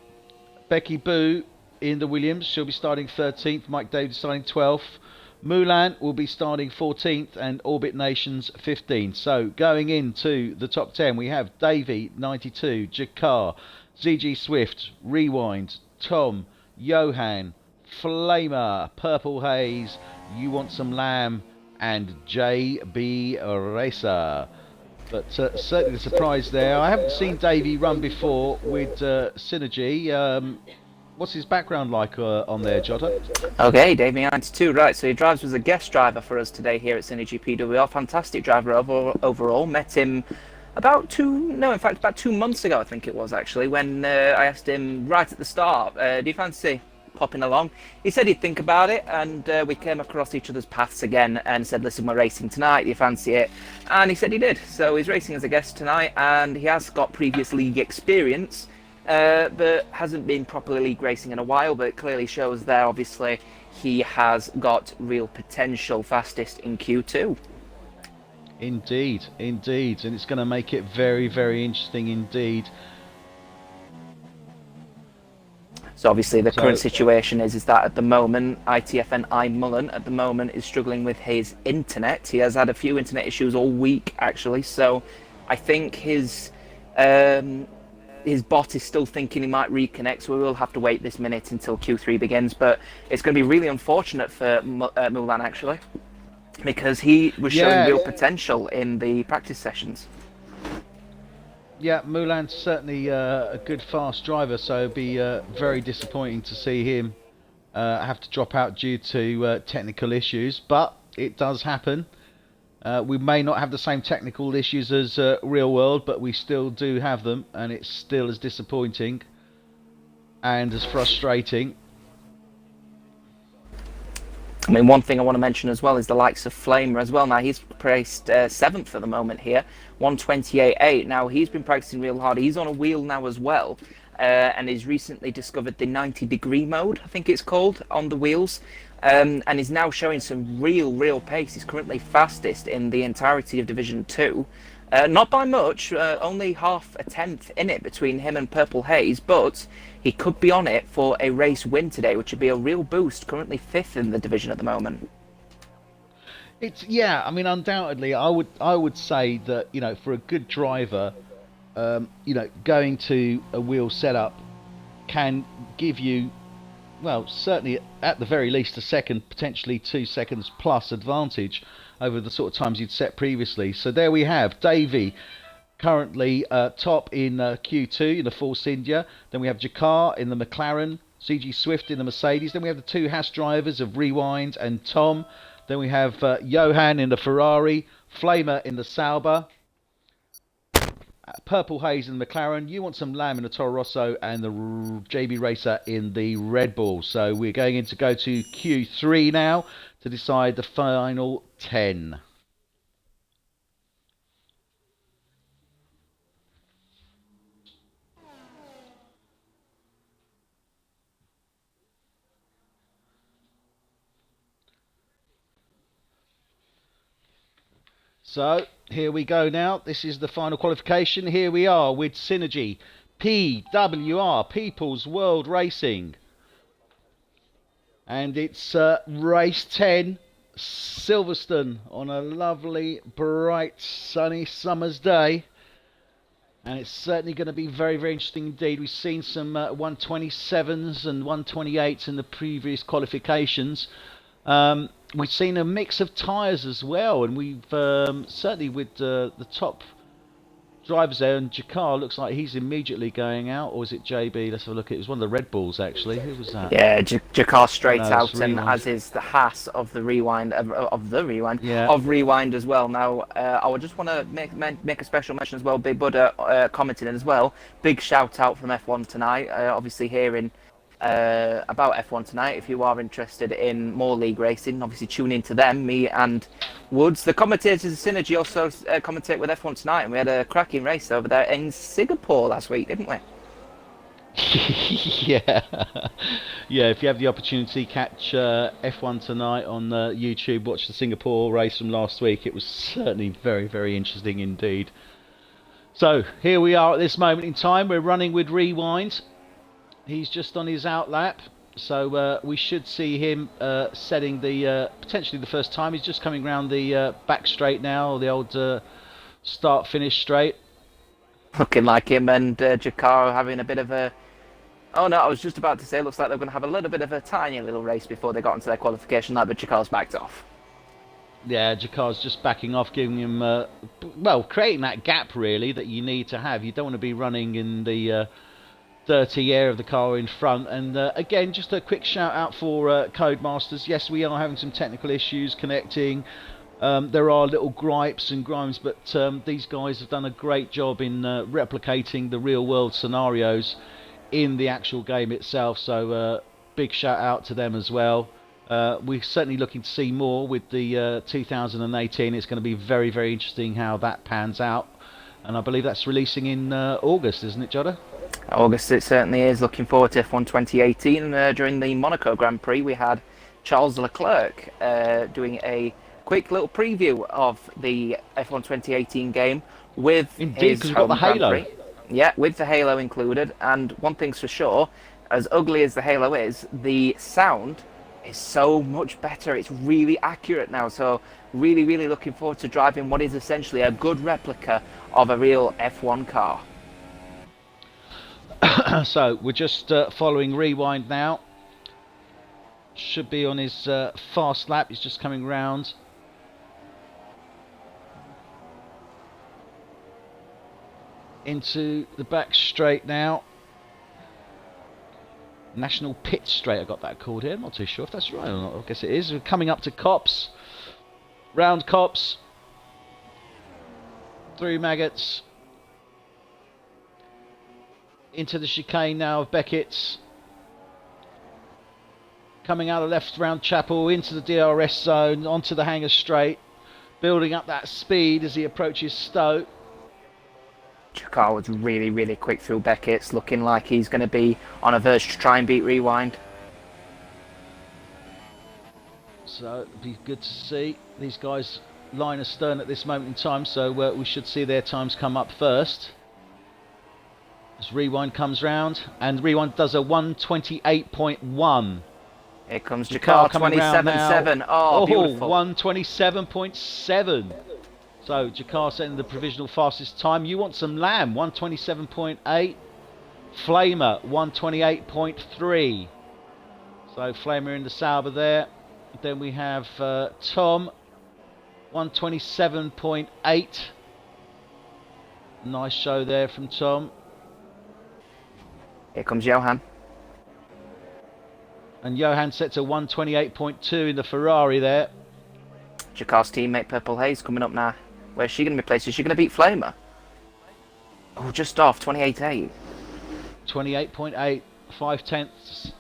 Becky Boo in the Williams. She'll be starting 13th. Mike David starting 12th. Mulan will be starting 14th, and Orbit Nations 15th. So going into the top 10, we have Davey 92, Jakar, ZG Swift, Rewind, Tom, Johan, Flamer, Purple Haze, You Want Some Lamb, and JB Racer. But certainly a surprise there. I haven't seen Davey run before with Synergy. What's his background like on there, Jota? Okay, Davey 92, right. So he drives as a guest driver for us today here at SynergyPWR. Fantastic driver overall. Met him about 2 months ago, I think it was actually, when I asked him right at the start, do you fancy popping along? He said he'd think about it, and we came across each other's paths again and said, listen, we're racing tonight, do you fancy it? And he said he did. So he's racing as a guest tonight, and he has got previous league experience, but hasn't been properly league racing in a while, but it clearly shows there, obviously, he has got real potential. Fastest in Q2. Indeed, indeed, and it's going to make it very, very interesting indeed. So obviously the current situation is that at the moment, ITFN Mullen at the moment is struggling with his internet. He has had a few internet issues all week actually, so I think his bot is still thinking he might reconnect, so we will have to wait this minute until Q3 begins, but it's going to be really unfortunate for Mulan actually. because he was showing Yeah. real potential in the practice sessions. Yeah, Moulin's certainly a good fast driver, so it'd be very disappointing to see him have to drop out due to technical issues, but it does happen. We may not have the same technical issues as real world, but we still do have them, and it's still as disappointing and as frustrating. I mean, one thing I want to mention as well is the likes of Flamer as well. Now, he's placed 7th at the moment here, 128.8. Now, he's been practicing real hard. He's on a wheel now as well, and he's recently discovered the 90-degree mode, I think it's called, on the wheels, and is now showing some real pace. He's currently fastest in the entirety of Division 2. Not by much, only half a tenth in it between him and Purple Haze, but he could be on it for a race win today, which would be a real boost. Currently 5th in the division at the moment. Yeah. I mean, undoubtedly, I would say that, you know, for a good driver, you know, going to a wheel setup can give you, well, certainly at the very least a second, potentially 2 seconds plus advantage over the sort of times you'd set previously. So there we have Davey currently top in Q2 in the Force India. Then we have Jakar in the McLaren, CG Swift in the Mercedes. Then we have the 2 Haas drivers of Rewind and Tom. Then we have Johan in the Ferrari, Flamer in the Sauber, Purple Haze in the McLaren. You want some Lamb in the Toro Rosso, and the JB Racer in the Red Bull. So we're going to go to Q3 now to decide the final 10. So here we go now. This is the final qualification. Here we are with Synergy PWR, People's World Racing. And it's race 10, Silverstone, on a lovely, bright, sunny summer's day. And it's certainly going to be very interesting indeed. We've seen some 127s and 128s in the previous qualifications. We've seen a mix of tyres as well, and we've certainly with the top drivers there, and Jakar looks like he's immediately going out, or is it JB? Let's have a look. It was one of the Red Bulls actually. Who was that? Yeah, Jakar straight out, and Rewind. as is the Haas of the Rewind, Yeah. of Rewind as well. Now, I would just want to make a special mention as well. Big Buddha commented in as well. Big shout out from F1 tonight. Obviously hearing about F1 tonight. If you are interested in more league racing, obviously tune into them, me and Woods. The commentators of Synergy also commentate with F1 tonight, and we had a cracking race over there in Singapore last week, didn't we? Yeah. If you have the opportunity, catch F1 tonight on YouTube. Watch the Singapore race from last week. It was certainly very interesting indeed. So here we are at this moment in time. We're running with Rewind. He's just on his out lap, so we should see him setting the potentially the first time. He's just coming round the back straight now, the old start-finish straight. Looking like him and Jakar having a bit of a... Oh no, I was just about to say, looks like they're going to have a little bit of a tiny little race before they got into their qualification lap, but Jakar's backed off. Yeah, Jakar's just backing off, giving him, well, creating that gap really that you need to have. You don't want to be running in the dirty air of the car in front. And again, just a quick shout out for Codemasters. Yes, we are having some technical issues connecting. There are little gripes and grimes, but these guys have done a great job in replicating the real world scenarios in the actual game itself. So big shout out to them as well. We're certainly looking to see more with the 2018. It's going to be very interesting how that pans out. And I believe that's releasing in August, isn't it, Jodda? August it certainly is. Looking forward to F1 2018. During the Monaco Grand Prix, we had Charles Leclerc doing a quick little preview of the F1 2018 game with his home Grand Prix. Yeah, with the halo included. And one thing's for sure, as ugly as the halo is, the sound is so much better. It's really accurate now. So really looking forward to driving what is essentially a good replica of a real F1 car. So we're just following Rewind now. Should be on his fast lap. He's just coming round into the back straight now. National Pit Straight, I got that called here. I'm not too sure if that's right or not. I guess it is. We're coming up to Copse. Round Copse. Through Maggots. Into the chicane now of Beckett's. Coming out of left round Chapel, into the DRS zone, onto the Hanger Straight. Building up that speed as he approaches Stowe. Jakar was really, really quick through Beckett's, looking like he's going to be on a verge to try and beat Rewind. So it'll be good to see these guys line astern at this moment in time, so we should see their times come up first. As Rewind comes round, and Rewind does a 1:28.1. Here comes Jakar, 27.7. Oh, beautiful. 1:27.7. So Jakar setting the provisional fastest time. You Want Some Lamb, 1:27.8. Flamer, 1:28.3. So Flamer in the Sauber there. Then we have Tom, 1:27.8. Nice show there from Tom. Here comes Johan. And Johan sets a 1:28.2 in the Ferrari there. Jakar's teammate Purple Haze coming up now. Where's she going to be placed? Is she going to beat Flamer? Oh, just off, 28.8. 28.8, 5/10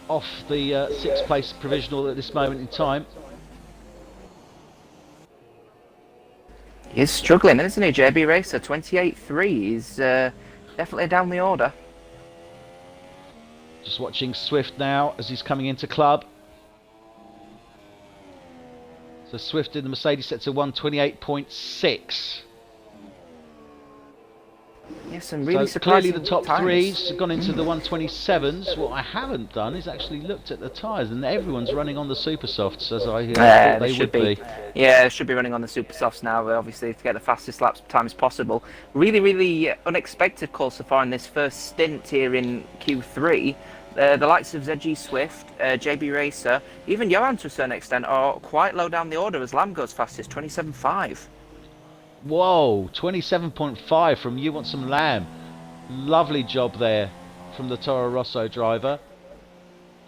off the 6th place provisional at this moment in time. He's struggling, isn't he, JB Racer? 28.3. He's definitely down the order. Just watching Swift now as he's coming into club. So Swift in the Mercedes sets a 1:28.6. Yes, and really so surprising. Clearly the top times. threes have gone into the 1:27s. What I haven't done is actually looked at the tyres, and everyone's running on the super softs as I thought they would be. Yeah, they should be running on the super softs now, obviously, to get the fastest lap times possible. Really, really unexpected call so far in this first stint here in Q3. The likes of ZG Swift, JB Racer, even Johan to a certain extent are quite low down the order as Lamb goes fastest, 27.5. Whoa, 27.5 from You Want Some Lamb. Lovely job there from the Toro Rosso driver.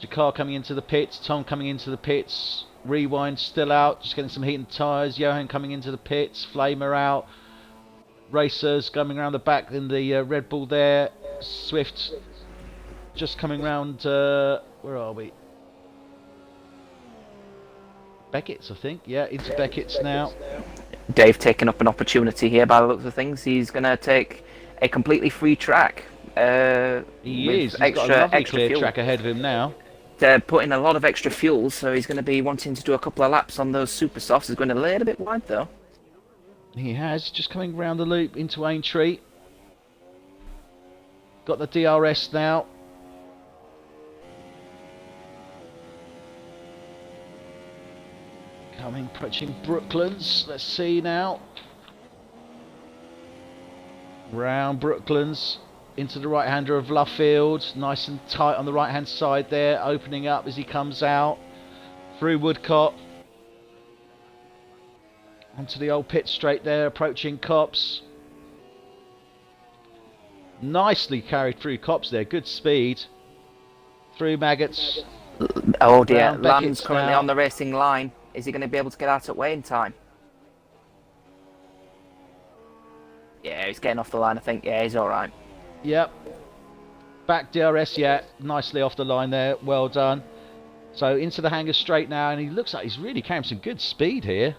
Jakar coming into the pits, Tom coming into the pits, Rewind still out, just getting some heat in the tyres, Johan coming into the pits, Flamer out, Racers coming around the back in the Red Bull there, Swift just coming round, where are we? Beckett's, I think. Yeah, into Beckett's now. Dave taking up an opportunity here by the looks of things. He's going to take a completely free track. He is. He's got a lovely clear fuel. Track ahead of him now. They're putting a lot of extra fuel, so he's going to be wanting to do a couple of laps on those super softs. He's going a little bit wide, though. He has. Just coming round the loop into Aintree. Got the DRS now. Approaching Brooklands. Let's see now. Round Brooklands into the right-hander of Luffield. Nice and tight on the right-hand side there. Opening up as he comes out. Through Woodcote. Onto the old pit straight there. Approaching Copse. Nicely carried through Copse there. Good speed. Through Maggots. Oh dear. Lamb's currently on the racing line. Is he going to be able to get out at way in time? Yeah, he's getting off the line, I think. Yeah, he's all right. Yep. Back DRS, yeah. Nicely off the line there. Well done. So into the Hanger Straight now, and he looks like he's really carrying some good speed here.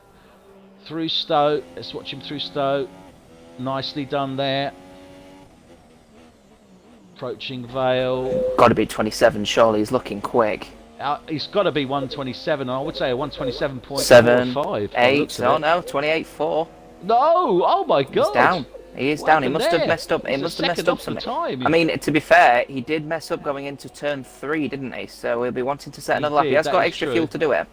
Through Stowe. Let's watch him through Stowe. Nicely done there. Approaching Vale. Got to be 27, surely. He's looking quick. He's got to be 1:27. I would say a 1:27.45. 7, 8. Oh no, 28.4. No! Oh my God! He's down. He is down. He must have messed up. He must have messed up something. I mean, to be fair, he did mess up going into turn 3, didn't he? So he'll be wanting to set another lap. He has got extra fuel to do it.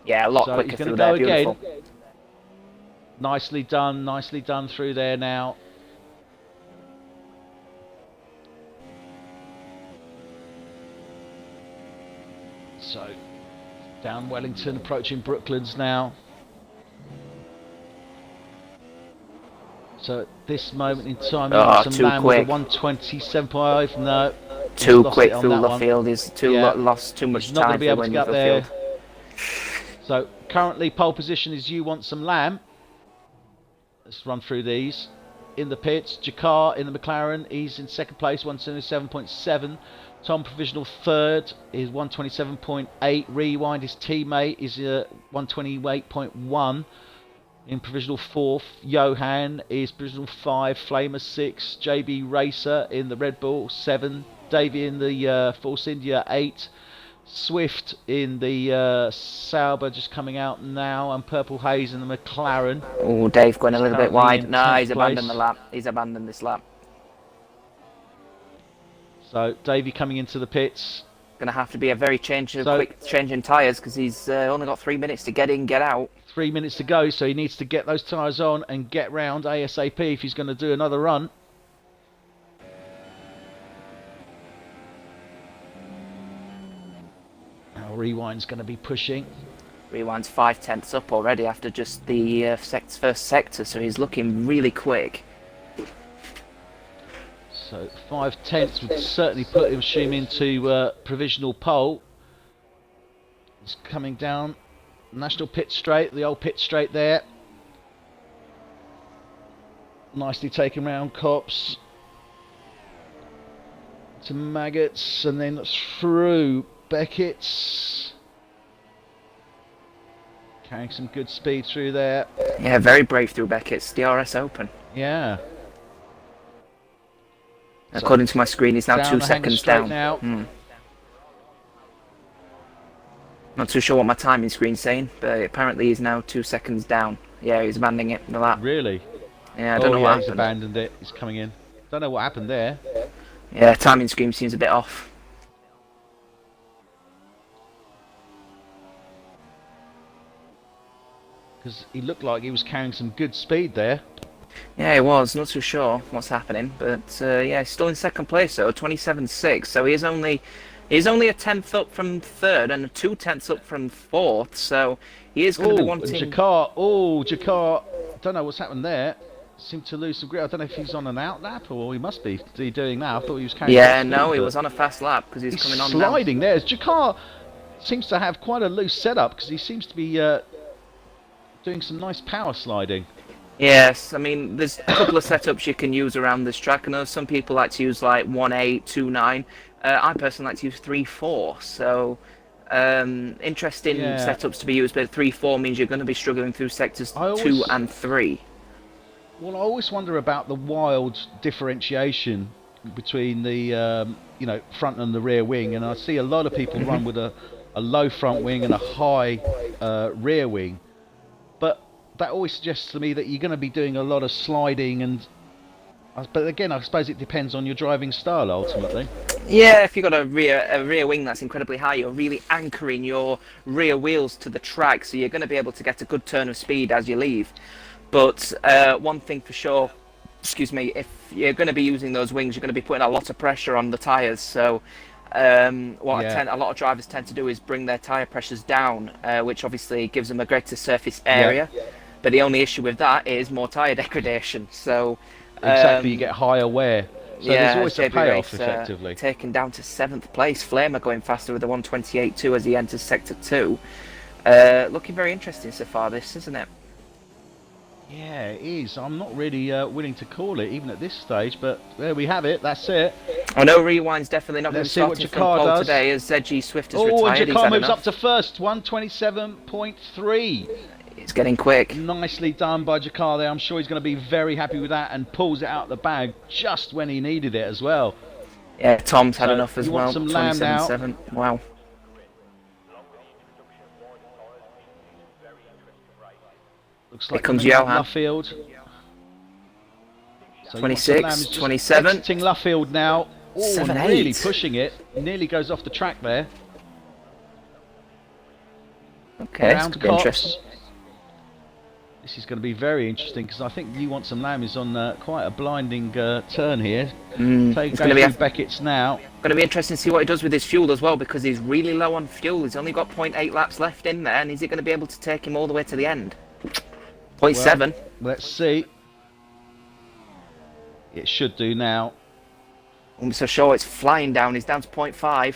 Yeah, a lot quicker through there. Beautiful. Nicely done through there now. So, down Wellington, approaching Brooklands now. So at this moment in time, you Oh, want some too land quick. with a 127.5. No, he's Too lost quick it on through that left one. field. He's lost too much He's not going to time be for able to when get you up go there. field. So currently pole position is You Want Some Lamb. Let's run through these. In the pits, Jakar in the McLaren, he's in second place, 127.7. Tom provisional third is 127.8. Rewind, his teammate, is 128.1. In provisional fourth, Johan is provisional 5, Flamer 6, JB Racer in the Red Bull 7, Davey in the Force India 8, Swift in the Sauber just coming out now, and Purple Haze in the McLaren. Oh, Dave going a little bit wide. No, he's 10th abandoned the place. lap. He's abandoned this lap. So Davey coming into the pits. Going to have to be a very quick change in tyres because he's only got 3 minutes to get in, get out. 3 minutes to go, so he needs to get those tyres on and get round ASAP if he's going to do another run. Now Rewind's going to be pushing. Rewind's 5/10 up already after just the first sector, so he's looking really quick. So 5/10 would certainly put him into provisional pole. He's coming down National Pit Straight, the old pit straight there. Nicely taken round Cops. To Maggots and then through Beckett's. Carrying some good speed through there. Yeah, very brave through Beckett's DRS Open. Yeah. According to my screen, he's now 2 seconds down. Now. Not too sure what my timing screen's saying, but apparently he's now 2 seconds down. Yeah, he's abandoning it in the lap. Really? Yeah, I don't know what happened. He's abandoned it. He's coming in. Don't know what happened there. Yeah, timing screen seems a bit off. Because he looked like he was carrying some good speed there. Yeah, he was. Not too sure what's happening, but yeah, he's still in second place though, 27.6. So he's only a 10th up from third and 2/10 up from fourth. So he is going to be wanting. Jakar. Don't know what's happened there. Seemed to lose some grip. I don't know if he's on an out lap or he must be doing that. I thought he was carrying. Yeah, no, he was on a fast lap because he's coming on now. Sliding there. Jakar seems to have quite a loose setup because he seems to be doing some nice power sliding. Yes, I mean, there's a couple of setups you can use around this track. I know some people like to use like 1.8, 2.9. I personally like to use 3.4. So, interesting setups to be used, but 3.4 means you're going to be struggling through sectors 2 and 3. Well, I always wonder about the wild differentiation between the front and the rear wing, and I see a lot of people run with a low front wing and a high rear wing, but that always suggests to me that you're going to be doing a lot of sliding but again, I suppose it depends on your driving style ultimately. Yeah, if you've got a rear wing that's incredibly high, you're really anchoring your rear wheels to the track, so you're going to be able to get a good turn of speed as you leave. But one thing for sure, if you're going to be using those wings, you're going to be putting a lot of pressure on the tyres. So a lot of drivers tend to do is bring their tyre pressures down, which obviously gives them a greater surface area. Yeah. But the only issue with that is more tyre degradation. So exactly, you get higher wear. So there's always a payoff, Race, effectively. Taken down to 7th place. Flamer going faster with the 128.2 as he enters Sector 2. Looking very interesting so far, this, isn't it? Yeah, it is. I'm not really willing to call it, even at this stage, but there we have it. That's it. I know Rewind's definitely not going to be starting from pole today, as ZG Swift has retired. And Jakar moves up to first, 127.3. It's getting quick. Nicely done by Jakar there. I'm sure he's going to be very happy with that and pulls it out of the bag just when he needed it as well. Yeah, Tom's had enough as well. Some lamb now. Wow. Looks like here comes Johan. Luffield. So 26, 27. Exiting Luffield now. Oh, 7, really 8. pushing it. Nearly goes off the track there. Okay, that's going to be interesting. This is going to be very interesting because I think You Want Some Lamb is on quite a blinding turn here. It's going to be Beckett's now. Going to be interesting to see what he does with his fuel as well, because he's really low on fuel. He's only got 0.8 laps left in there, and is it going to be able to take him all the way to the end? 0.7. Well, let's see. It should do now. So sure, it's flying down. He's down to 0.5.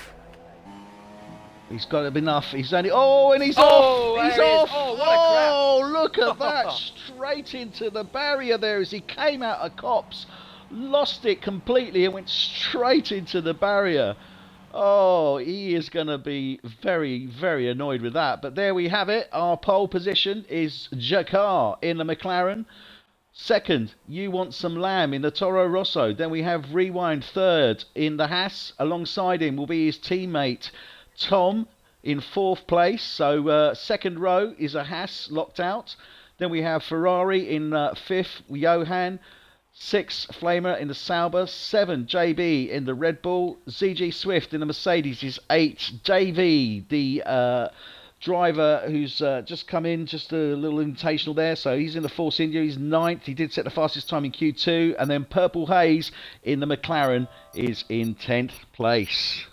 He's got enough. He's only. Oh, and he's Oh, off! He's there he is. off! Oh, what a crash. Oh, look at that! Straight into the barrier there as he came out of cops, lost it completely, and went straight into the barrier. Oh, he is going to be very, very annoyed with that. But there we have it. Our pole position is Jakar in the McLaren. Second, You Want Some Lamb in the Toro Rosso. Then we have Rewind third in the Haas. Alongside him will be his teammate Tom in fourth place. So second row is a Haas locked out. Then we have Ferrari in fifth, Johan. 6 Flamer in the Sauber, 7 JB in the Red Bull, ZG Swift in the Mercedes is 8, JV the driver who's just come in, just a little invitational there, so he's in the Force India, he's 9th, he did set the fastest time in Q2, and then Purple Haze in the McLaren is in 10th place.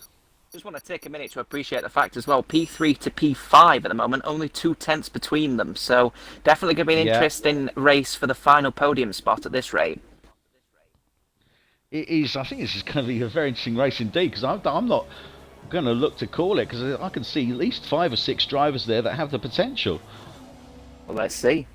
Just want to take a minute to appreciate the fact as well, P3 to P5 at the moment, only 2/10 between them, so definitely going to be an interesting race for the final podium spot at this rate. It is. I think this is going to be a very interesting race indeed, because I'm not going to look to call it, because I can see at least 5 or 6 drivers there that have the potential. Well, let's see.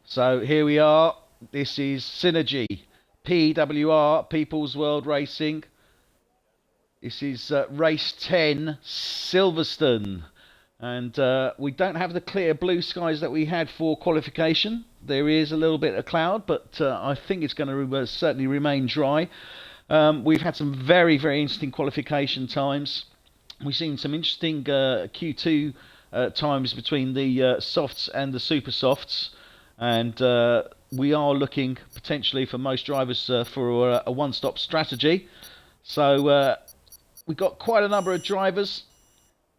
So here we are. This is SynergyPWR, People's World Racing. This is race 10, Silverstone. And we don't have the clear blue skies that we had for qualification. There is a little bit of cloud, but I think it's going to certainly remain dry. We've had some very, very interesting qualification times. We've seen some interesting Q2 times between the softs and the super softs. And we are looking potentially for most drivers for a one-stop strategy. So we've got quite a number of drivers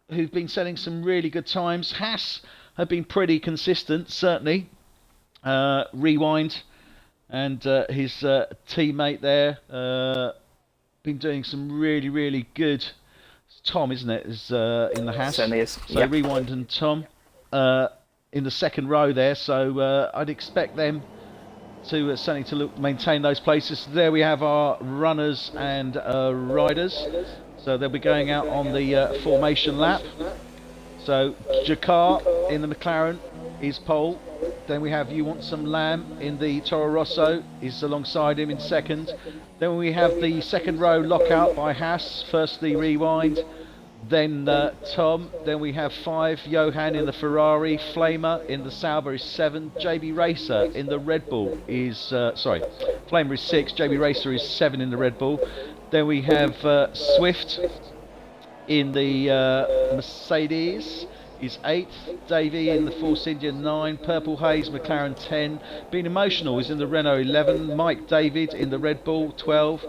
who've been setting some really good times. Haas have been pretty consistent, certainly. Rewind and his teammate there been doing some really, really good. It's Tom, isn't it? Is in the Haas. Certainly is. So yep. Rewind and Tom in the second row there. So I'd expect them to certainly to maintain those places. There we have our runners and riders. So they'll be going out on the formation lap. So Jakar in the McLaren is pole. Then we have You Want Some Lamb in the Toro Rosso is alongside him in second. Then we have the second row lockout by Haas. Firstly Rewind, then Tom. Then we have 5 Johan in the Ferrari. Flamer in the Sauber is 7. JB Racer in the Red Bull is Flamer is 6. JB Racer is 7 in the Red Bull. Then we have Swift in the Mercedes is 8th. Davey in the Force India 9. Purple Haze McLaren 10. Being Emotional is in the Renault 11. Mike David in the Red Bull 12.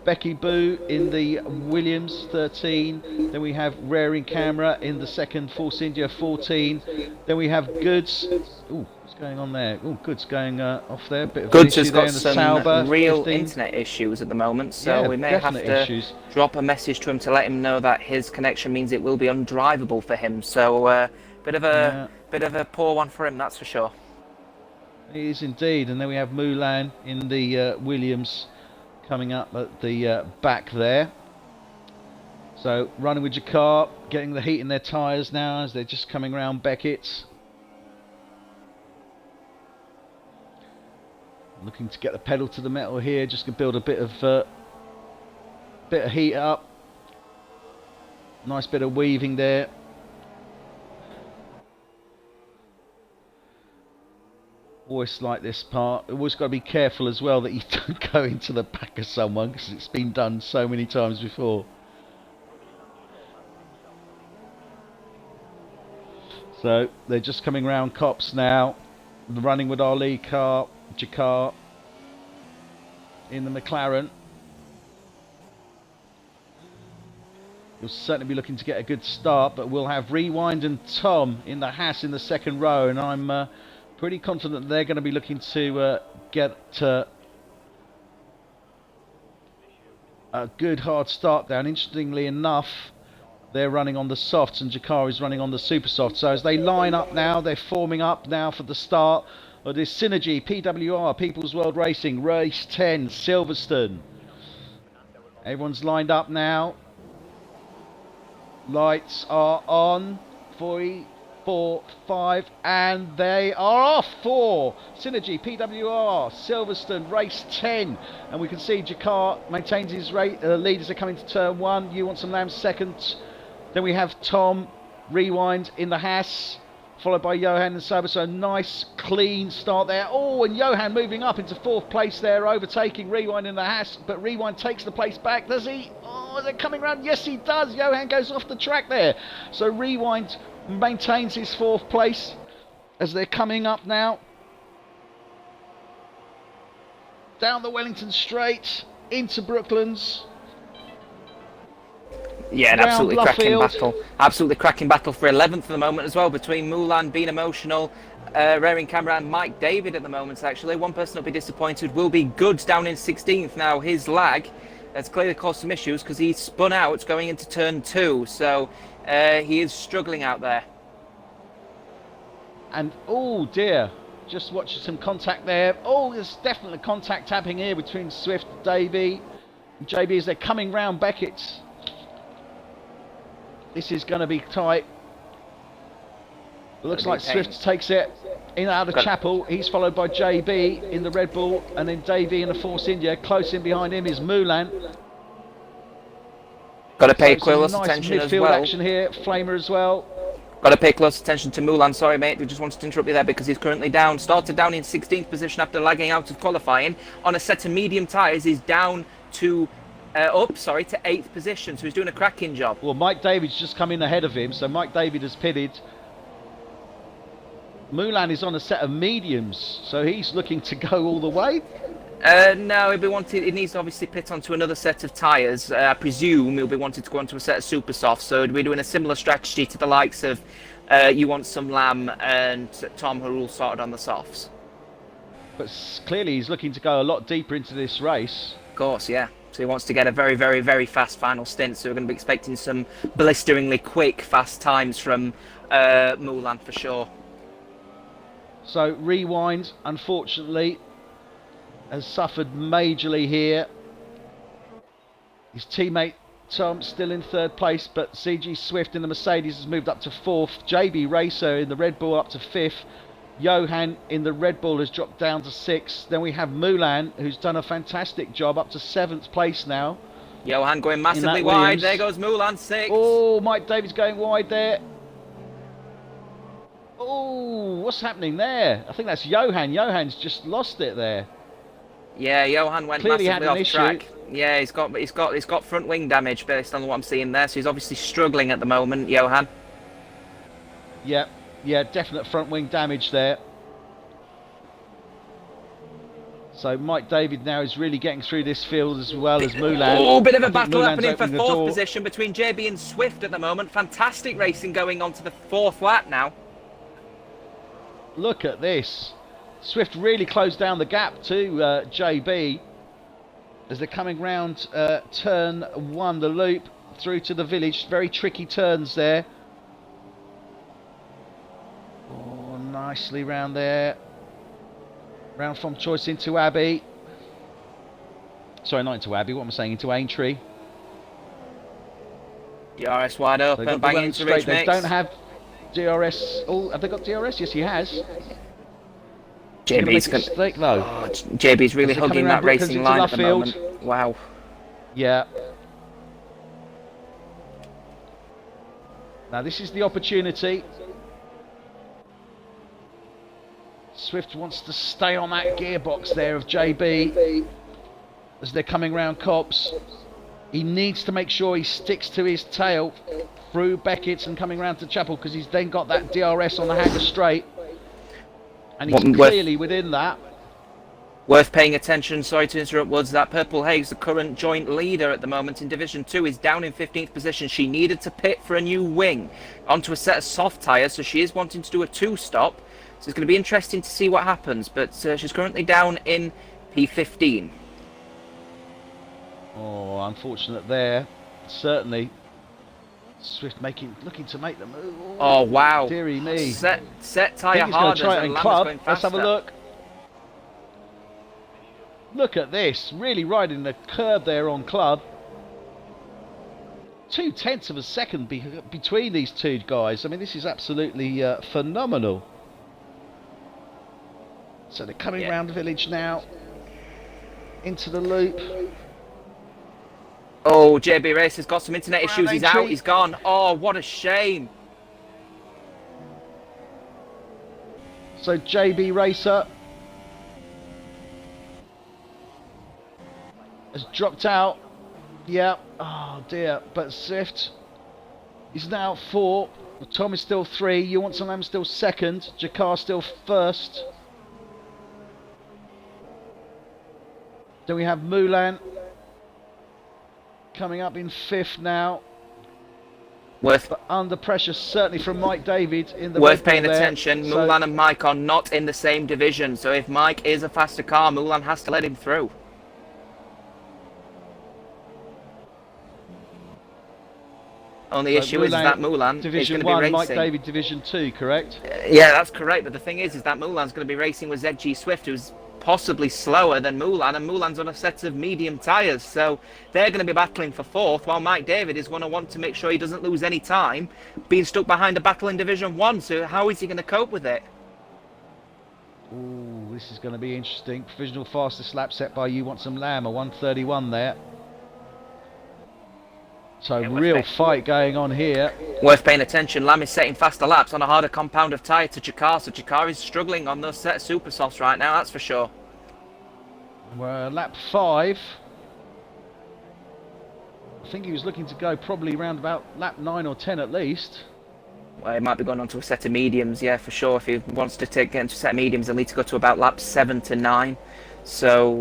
Becky Boo in the Williams 13. Then we have Raring Camera in the second Force India 14. Then we have Goods. Ooh, what's going on there? Ooh, Goods going off there. Bit of Goods an has issue there got in the some Sauber, real 15. internet issues at the moment, so Yeah, we may have to drop a message to him to let him know that his connection means it will be undrivable for him. So bit of a poor one for him, that's for sure. It is indeed. And then we have Mulan in the Williams coming up at the back there. So running with Jakar, getting the heat in their tyres now as they're just coming around Beckett's. Looking to get the pedal to the metal here, just to build a bit of heat up. Nice bit of weaving there. Always like this part. Always got to be careful as well that you don't go into the back of someone, because it's been done so many times before. So they're just coming round Cops now. Running with our lead car, Jakar in the McLaren. You'll certainly be looking to get a good start, but we'll have Rewind and Tom in the Haas in the second row, and I'm pretty confident they're going to be looking to get a good hard start down. Interestingly enough, They're running on the softs and Jakar is running on the super soft. So as they line up now, they're forming up now for the start of this Synergy PWR People's World Racing Race 10 Silverstone. Everyone's lined up now. Lights are on. 3, 4, 5, and they are off. 4 Synergy PWR Silverstone Race 10, and we can see Jakar maintains his lead as they're coming to turn 1. You want some lambs second. Then we have Tom Rewind in the Haas, followed by Johan and Sober. So a nice clean start there. Oh, and Johan moving up into 4th place there, overtaking Rewind in the Haas, but Rewind takes the place back. Does he? Oh, is it coming round? Yes, he does. Johan goes off the track there. So Rewind maintains his 4th place as they're coming up now. Down the Wellington Straight, into Brooklands. Yeah, an absolutely cracking battle. Absolutely cracking battle for 11th at the moment as well, between Mulan, Being Emotional, Raring Camera and Mike David at the moment, actually. One person will be disappointed will be Goods down in 16th. Now, his lag has clearly caused some issues because he spun out going into turn 2. So, he is struggling out there. And, oh dear, just watching some contact there. Oh, there's definitely contact happening here between Swift, Davey, and JB as they're coming round Beckett. This is going to be tight. It looks like Swift takes it in out of Chapel. He's followed by JB in the Red Bull, and then Davey in the Force India. Close in behind him is Mulan. Got to pay close attention as well. Midfield action here. Flamer as well. Got to pay close attention to Mulan. Sorry, mate. We just wanted to interrupt you there because he's currently down. Started down in 16th position after lagging out of qualifying. On a set of medium tyres, he's down to... to 8th position, so he's doing a cracking job. Well, Mike David's just come in ahead of him, so Mike David has pitted. Mulan is on a set of mediums, so he's looking to go all the way. No, he needs to obviously pit onto another set of tyres. I presume he'll be wanting to go onto a set of super softs, so we're doing a similar strategy to the likes of You Want Some Lamb and Tom, who are all sorted on the softs. But clearly he's looking to go a lot deeper into this race. Of course, yeah. So he wants to get a very, very, very fast final stint. So we're going to be expecting some blisteringly quick, fast times from Mulan for sure. So Rewind, unfortunately, has suffered majorly here. His teammate Tom still in 3rd place, but CG Swift in the Mercedes has moved up to 4th. JB Racer in the Red Bull up to 5th. Johan in the Red Bull has dropped down to 6th. Then we have Mulan, who's done a fantastic job, up to 7th place now. Johan going massively wide. There goes Mulan, 6th. Oh, Mike David's going wide there. Oh, what's happening there? I think that's Johan. Johan's just lost it there. Yeah, Johan went clearly massively off track. Yeah, he's got front wing damage based on what I'm seeing there. So he's obviously struggling at the moment, Johan. Yep. Yeah, definite front wing damage there. So Mike David now is really getting through this field as well as Mulan. Oh, bit of a battle happening for 4th position between JB and Swift at the moment. Fantastic racing going on to the 4th lap now. Look at this. Swift really closed down the gap to JB as they're coming round turn 1, the loop through to the village. Very tricky turns there. Oh, nicely round there. Round from Choice into Abbey. Sorry, not into Abbey. What am I saying? Into Aintree. DRS wide open. Bang into Rich Mix. They don't have DRS. Oh, have they got DRS? Yes, he has. JB's mistake though. Oh, JB's really hugging that racing line at the moment. Wow. Yeah. Now this is the opportunity. Swift wants to stay on that gearbox there of JB as they're coming round Copse. He needs to make sure he sticks to his tail through Beckett's and coming round to Chapel, because he's then got that DRS on the Hanger Straight. And he's clearly within that. Worth paying attention, sorry to interrupt Woods, that Purple Haze, the current joint leader at the moment in Division 2, is down in 15th position. She needed to pit for a new wing onto a set of soft tyres, so she is wanting to do a 2-stop. So it's going to be interesting to see what happens, but she's currently down in P15. Oh, unfortunate there, certainly. Swift looking to make the move. Oh wow! Dearie me. Set I tyre think he's going to hardness try it and in Lammer's club. going faster. Let's have a look. Look at this. Really riding the curb there on club. 0.2 of a second between these two guys. I mean, this is absolutely phenomenal. So they're coming round the village now. Into the loop. Oh, JB Race has got some internet issues. He's entry. out. He's gone. Oh, what a shame. So JB Racer has dropped out. Yeah. Oh dear. But Swift is now 4. Tom is still 3. You want some still 2nd. Jakar still 1st. Then we have Mulan coming up in 5th now. But under pressure, certainly from Mike David in the worth paying there. attention. So, Mulan and Mike are not in the same division, so if Mike is a faster car, Mulan has to let him through. Only issue is that Mulan Division is going to be 1, racing. Mike David Division 2, correct? Yeah, that's correct. But the thing is that Mulan's going to be racing with ZG Swift, who's possibly slower than Mulan, and Mulan's on a set of medium tyres, so they're going to be battling for 4th, while Mike David is going to want to make sure he doesn't lose any time being stuck behind a battle in Division 1. So how is he going to cope with it? Ooh, this is going to be interesting. Provisional fastest lap set by You Want Some Lamb, a 1:31 there. So real fight going on here. Worth paying attention. Lamb is setting faster laps on a harder compound of tyre to Jakar, so Jakar is struggling on those set of super softs right now, that's for sure. We're lap 5. I think he was looking to go probably around about lap 9 or 10 at least. Well, he might be going on to a set of mediums, yeah, for sure. If he wants to get into a set of mediums, he'll need to go to about laps 7 to 9. So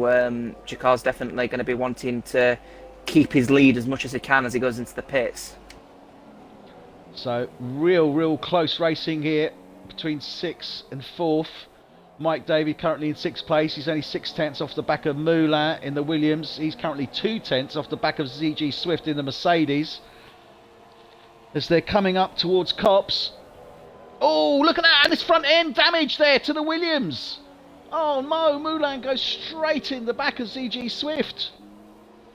Jakar's definitely going to be wanting to keep his lead as much as he can as he goes into the pits. So real close racing here between 6th and 4th. Mike David currently in 6th place. He's only 6/10 off the back of Moulin in the Williams. He's currently 2/10 off the back of ZG Swift in the Mercedes. As they're coming up towards Cops. Oh, look at that! And this front end damage there to the Williams. Oh no, Moulin goes straight in the back of ZG Swift.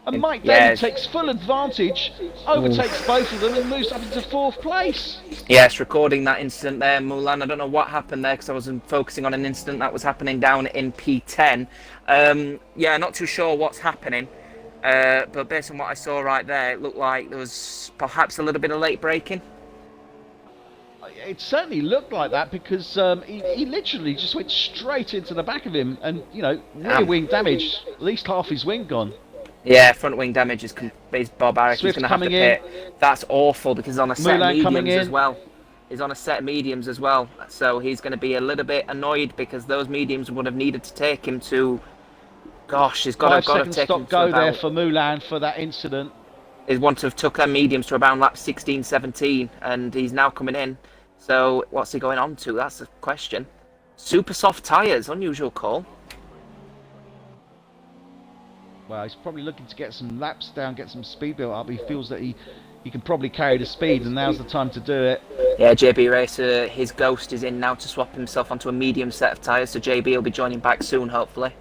And Mike David takes full advantage, overtakes both of them and moves up into 4th place. Yes, recording that incident there, Mulan. I don't know what happened there because I wasn't focusing on an incident that was happening down in P10. Yeah, not too sure what's happening. But based on what I saw right there, it looked like there was perhaps a little bit of late braking. It certainly looked like that because he literally just went straight into the back of him and, you know, rear wing damage, at least half his wing gone. Yeah, front wing damage is barbaric. Swift He's going to have to pit. That's awful because he's on a set of mediums as well. He's on a set of mediums as well. So he's going to be a little bit annoyed because those mediums would have needed to take him to... Gosh, he's got to take him to stop go there for Mulan for that incident. He'd want to have took them mediums to around lap 16, 17, and he's now coming in. So what's he going on to? That's the question. Super soft tyres, unusual call. Well, he's probably looking to get some laps down, get some speed built up. He feels that he can probably carry the speed, and now's the time to do it. Yeah, JB Racer, his Ghost is in now to swap himself onto a medium set of tyres, so JB will be joining back soon, hopefully.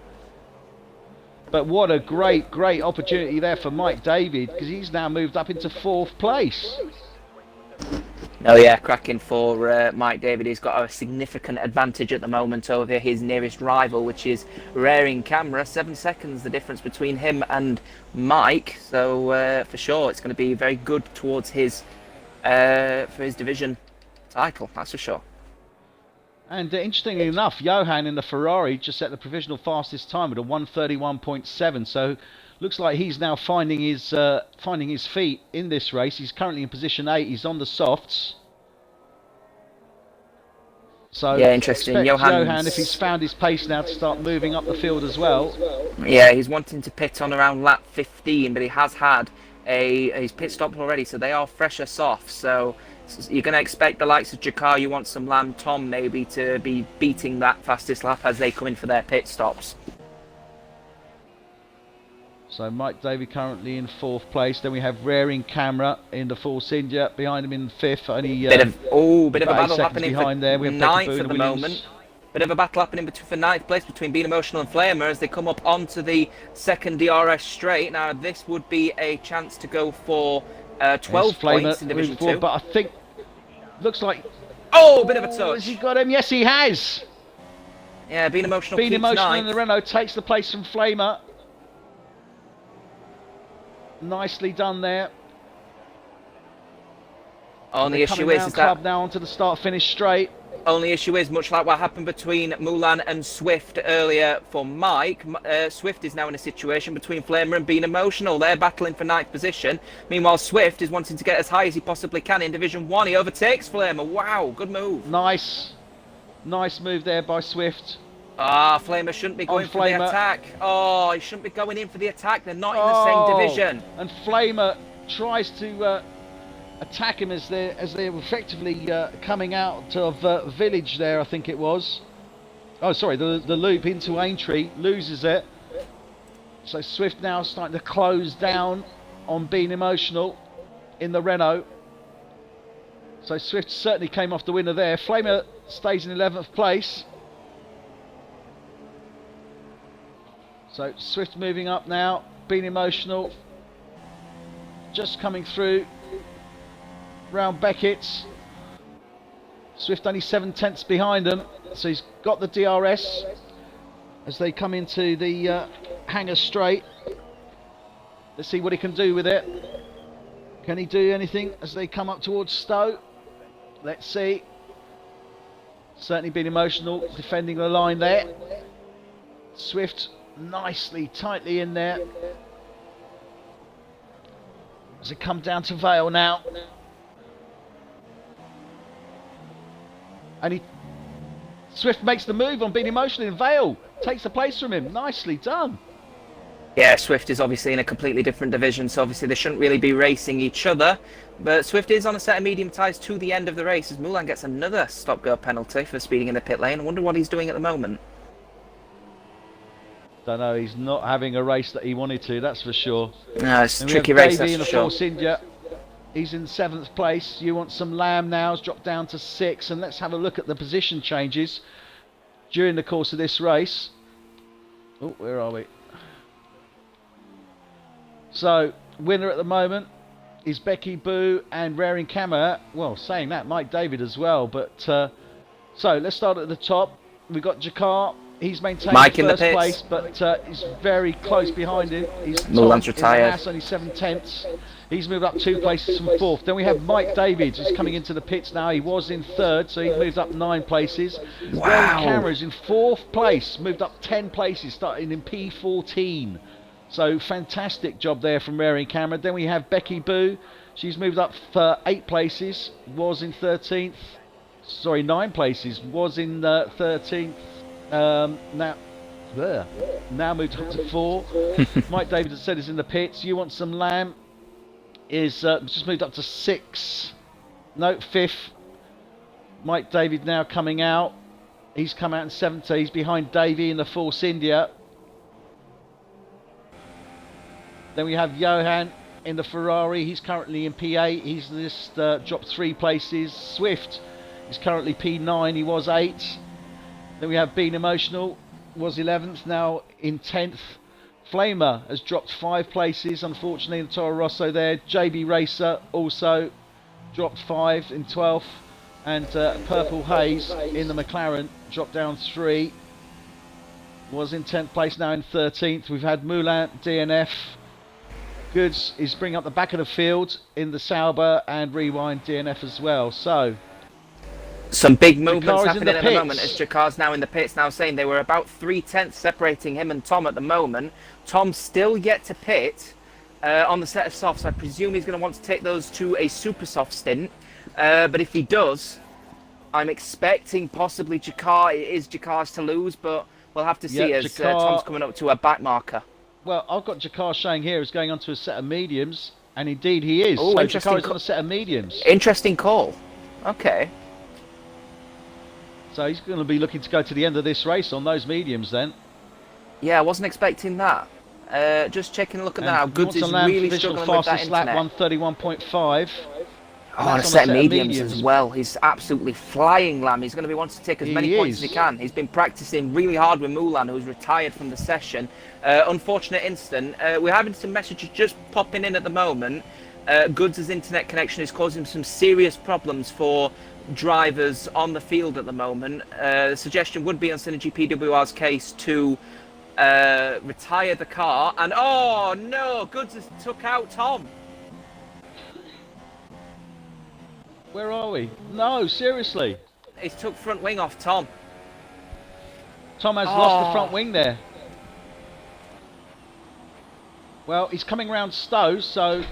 But what a great opportunity there for Mike David, because he's now moved up into 4th place. Oh yeah, cracking for Mike David. He's got a significant advantage at the moment over his nearest rival, which is Rare in camera. 7 seconds the difference between him and Mike. So for sure, it's going to be very good towards his for his division title. That's for sure. And interestingly enough, Johan in the Ferrari just set the provisional fastest time at a 1:31.7. So looks like he's now finding his feet in this race. He's currently in position 8. He's on the softs. So yeah, interesting. Johan, if he's found his pace now, to start moving up the field as well. Yeah, he's wanting to pit on around lap 15, but he has had his pit stop already, so they are fresher softs. So you're going to expect the likes of Jakar, You Want Some Lamb, Tom maybe to be beating that fastest lap as they come in for their pit stops. So Mike Davey currently in 4th place. Then we have Raring Camera in the Force India behind him in 5th. Only bit of a battle happening behind for there. We have 9th at the moment. Bit of a battle happening for 9th place between Being Emotional and Flamer as they come up onto the second DRS straight. Now this would be a chance to go for 12 points in Division 2. But I think, looks like... Oh, bit of a touch. Has he got him? Yes, he has. Yeah, Being Emotional Being keeps Emotional 9th. in the Renault takes the place from Flamer. Nicely done there. Only issue is that now onto the start-finish straight. Only issue is, much like what happened between Mulan and Swift earlier for Mike, Swift is now in a situation between Flamer and Being Emotional. They're battling for 9th position. Meanwhile, Swift is wanting to get as high as he possibly can in Division 1. He overtakes Flamer. Wow, good move. Nice move there by Swift. Flamer shouldn't be going for the attack. Oh, he shouldn't be going in for the attack. They're not in the same division. And Flamer tries to attack him as they're effectively coming out of Village there, I think it was. Oh, sorry, the loop into Aintree, loses it. So Swift now starting to close down on Being Emotional in the Renault. So Swift certainly came off the winner there. Flamer stays in 11th place. So Swift moving up now, Being Emotional just coming through round Beckett's. Swift only 7/10 behind them, so he's got the DRS as they come into the hangar straight. Let's see what he can do with it. Can he do anything as they come up towards Stowe? Let's see. Certainly Being Emotional defending the line there. Swift nicely, tightly in there. As they come down to Vale now. And Swift makes the move on Being Emotional in Vale. Takes the place from him. Nicely done. Yeah, Swift is obviously in a completely different division, so obviously they shouldn't really be racing each other. But Swift is on a set of medium tyres to the end of the race as Mulan gets another stop-go penalty for speeding in the pit lane. I wonder what he's doing at the moment. Don't know, he's not having a race that he wanted to, that's for sure. No, it's a tricky race, Davey that's in for the sure. Force India. He's in 7th place. You want some Lamb now, has dropped down to 6th. And let's have a look at the position changes during the course of this race. Oh, where are we? So, winner at the moment is Becky Boo and Raring Camera. Well, saying that, Mike David as well. But so, let's start at the top. We've got Jakar. He's maintained Mike in the first place, but he's very close behind him. He's Mulan's retired. Only 7/10. He's moved up 2 places from 4th. Then we have Mike Davids, who's coming into the pits now. He was in 3rd, so he's moved up 9 places. Wow. Raring Cameras in 4th place, moved up 10 places, starting in P14. So fantastic job there from Raring Camera. Then we have Becky Boo. She's moved up for 8 places, was in 13th. Sorry, 9 places, was in 13th. Now moved up to 4. Mike David has said is in the pits. You want some Lamb is just moved up to 6. No, 5th. Mike David now coming out. He's come out in 7th. He's behind Davey in the Force India. Then we have Johan in the Ferrari. He's currently in P8. He's just dropped 3 places. Swift is currently P9. He was 8. Then we have Being Emotional, was 11th, now in 10th. Flamer has dropped 5 places, unfortunately, in Toro Rosso there. JB Racer also dropped 5 in 12th. And Purple Haze in the McLaren dropped down 3. Was in 10th place, now in 13th. We've had Moulin, DNF. Goods is bringing up the back of the field in the Sauber, and Rewind DNF as well. So some big movements happening at the pits. moment as Jakar's now in the pits, now saying they were about 3/10 separating him and Tom at the moment. Tom's still yet to pit on the set of softs. I presume he's going to want to take those to a super soft stint. But if he does, I'm expecting possibly Jakar. It is Jakar's to lose, but we'll have to see as Tom's coming up to a back marker. Well, I've got Jakar showing here is going on to a set of mediums, and indeed he is. Oh, so Jakar is on a set of mediums. Interesting call. Okay. So he's going to be looking to go to the end of this race on those mediums then. Yeah, I wasn't expecting that. Just checking a look at And that now. Goods is really struggling with that fastest lap, internet. 131.5. Oh, on a set of mediums as well. He's absolutely flying, Lamb. He's going to be wanting to take as many points as he can. He's been practicing really hard with Mulan, who's retired from the session. Unfortunate incident. We're having some messages just popping in at the moment. Goods' internet connection is causing some serious problems for drivers on the field at the moment. The suggestion would be on SynergyPWR's case to retire the car. And oh no, Goods has took out Tom. Where are we? No, seriously. He's took front wing off Tom. Tom has lost the front wing there. Well, he's coming round Stowe, so...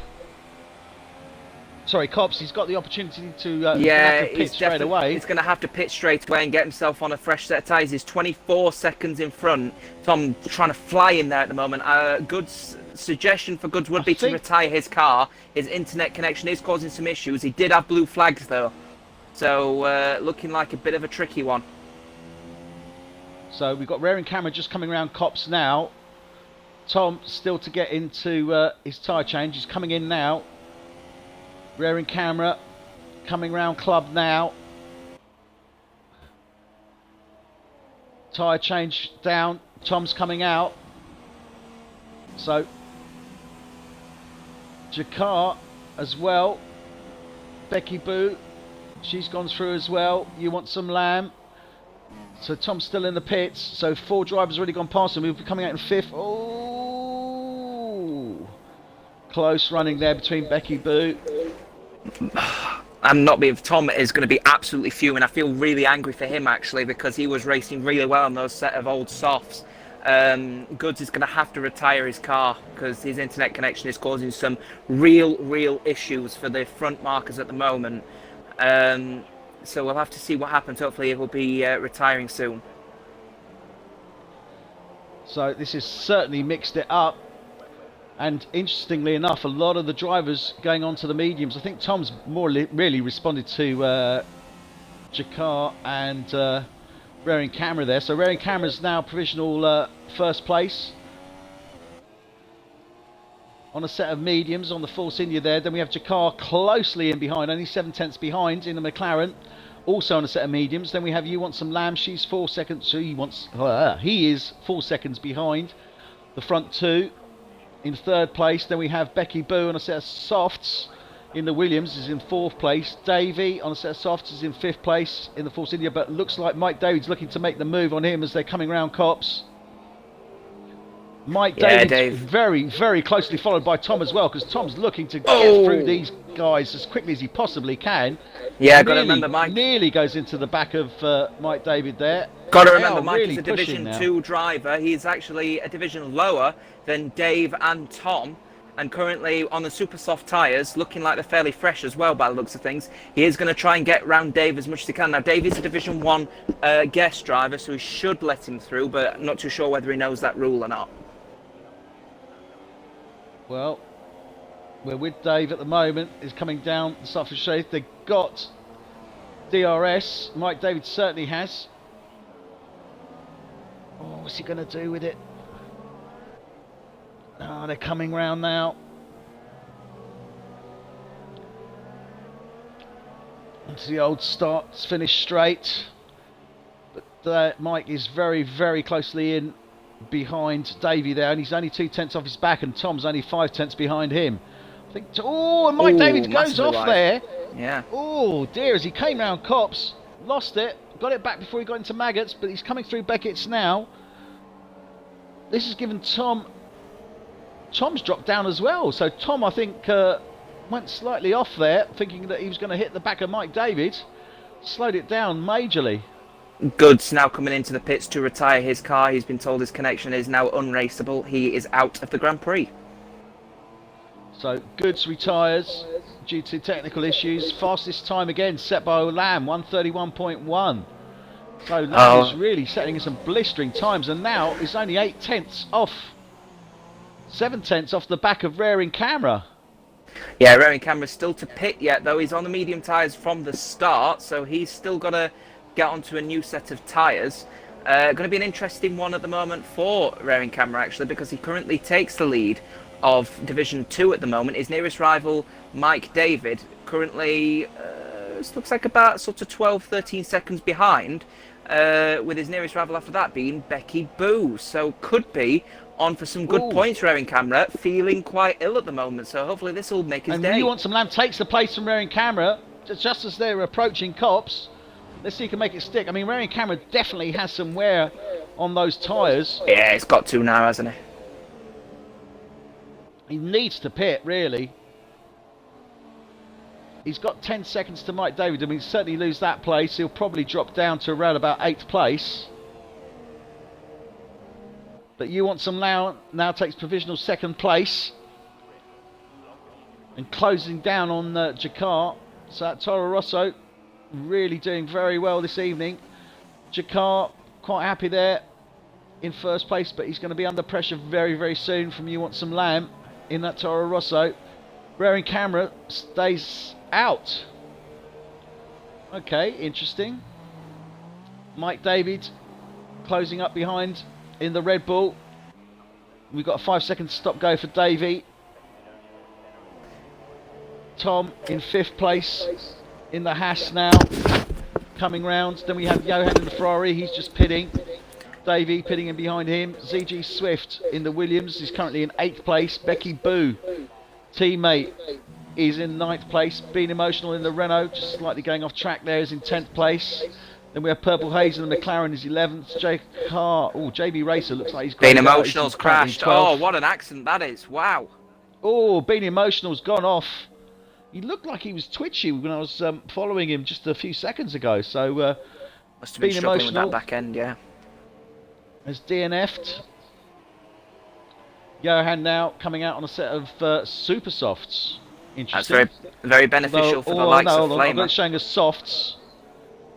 Sorry, Cops, he's got the opportunity to pit straight away. He's going to have to pit straight away and get himself on a fresh set of tyres. He's 24 seconds in front. Tom trying to fly in there at the moment. Goods suggestion for Goods would be to retire his car. His internet connection is causing some issues. He did have blue flags though, so looking like a bit of a tricky one. So we've got rear end camera just coming around Cops now. Tom still to get into his tyre change. He's coming in now. Rear end camera coming round Club now. Tyre change down. Tom's coming out. So Jakar as well. Becky Boo, she's gone through as well. You want some lamb. So Tom's still in the pits. So 4 drivers already gone past him. We'll be coming out in 5th. Oh, close running there between Becky Boo. I'm not being... Tom is going to be absolutely fuming. I feel really angry for him actually, because he was racing really well on those set of old softs. Goods is going to have to retire his car because his internet connection is causing some real issues for the front markers at the moment. So we'll have to see what happens. Hopefully it will be retiring soon. So this has certainly mixed it up. And interestingly enough, a lot of the drivers going on to the mediums. I think Tom's really responded to Jakar and rear end camera there. So rear end camera is now provisional first place on a set of mediums on the Force India there. Then we have Jakar closely in behind, only 7 tenths behind in the McLaren, also on a set of mediums. Then we have You Want Some Lamb, she's 4 seconds. So he is 4 seconds behind the front 2 in 3rd place. Then we have Becky Boo on a set of softs in the Williams is in 4th place. Davey on a set of softs is in 5th place in the Force India, but looks like Mike David's looking to make the move on him as they're coming round Cops. Mike David's very closely followed by Tom as well, because Tom's looking to get through these guys as quickly as he possibly can. Yeah, got to remember Mike nearly goes into the back of Mike David there. Got to remember Mike is a Division 2 driver. He's actually a division lower than Dave and Tom, and currently on the super soft tyres, looking like they're fairly fresh as well by the looks of things. He is going to try and get round Dave as much as he can. Now Dave is a Division 1 guest driver, so he should let him through, but I'm not too sure whether he knows that rule or not. Well, we're with Dave at the moment. He's coming down the Suffolk Shade. They've got DRS. Mike David certainly has. Oh, what's he going to do with it? Oh, they're coming round now. It's the old start, finish straight. But Mike is very closely in behind Davey there, and he's only 2 tenths off his back, and Tom's only 5 tenths behind him. I think. Oh, and Mike David goes off there. Yeah. Oh dear, as he came round Cops, lost it, got it back before he got into Maggots, but he's coming through Beckett's now. This has given Tom's dropped down as well. So Tom, I think, went slightly off there, thinking that he was going to hit the back of Mike David. Slowed it down majorly. Goods now coming into the pits to retire his car. He's been told his connection is now unraceable. He is out of the Grand Prix. So Goods retires due to technical issues. Fastest time again set by Lamb, 131.1. So Lamb is really setting some blistering times, and now it's only 8 tenths off, 7 tenths off the back of rear end camera. Yeah, rear end camera's still to pit yet, though. He's on the medium tyres from the start, so he's still got to get onto a new set of tyres. Going to be an interesting one at the moment for Raring Camera, actually, because he currently takes the lead of Division 2 at the moment. His nearest rival, Mike David, currently looks like about sort of 12, 13 seconds behind, with his nearest rival after that being Becky Boo. So could be on for some good points, Raring Camera, feeling quite ill at the moment. So hopefully this will make his day. And You Want Some Lamb takes the place from Raring Camera, just as they're approaching Cops. Let's see if he can make it stick. I mean, Raring Camera definitely has some wear on those tyres. Yeah, it's got to now, hasn't he? He needs to pit, really. He's got 10 seconds to Mike David. I mean, he'll certainly lose that place. He'll probably drop down to around about 8th place. But You Want Some Lamb now takes provisional 2nd place. And closing down on Jakar. So that Toro Rosso really doing very well this evening. Jakar quite happy there in 1st place, but he's going to be under pressure very, very soon from You Want Some Lamb in that Toro Rosso. Raring Camera stays out. Okay, interesting. Mike David closing up behind in the Red Bull. We've got a 5-second stop go for Davey. Tom in 5th place in the Haas now, coming round. Then we have Johan in the Ferrari, he's just pitting. Davey pitting in behind him. ZG Swift in the Williams is currently in 8th place. Becky Boo, teammate, is in 9th place. Being Emotional in the Renault, just slightly going off track there, is in 10th place. Then we have Purple Haze in the McLaren is 11th. JB Racer looks like he's got... Being Emotional's crashed. Oh, what an accident that is. Wow. Oh, Being Emotional's gone off. He looked like he was twitchy when I was following him just a few seconds ago. So, must have been struggling with that back end, yeah. Has DNF'd. Johan now coming out on a set of Super Softs. Interesting. That's very, very beneficial for the likes of Flamer. I've got it showing as softs.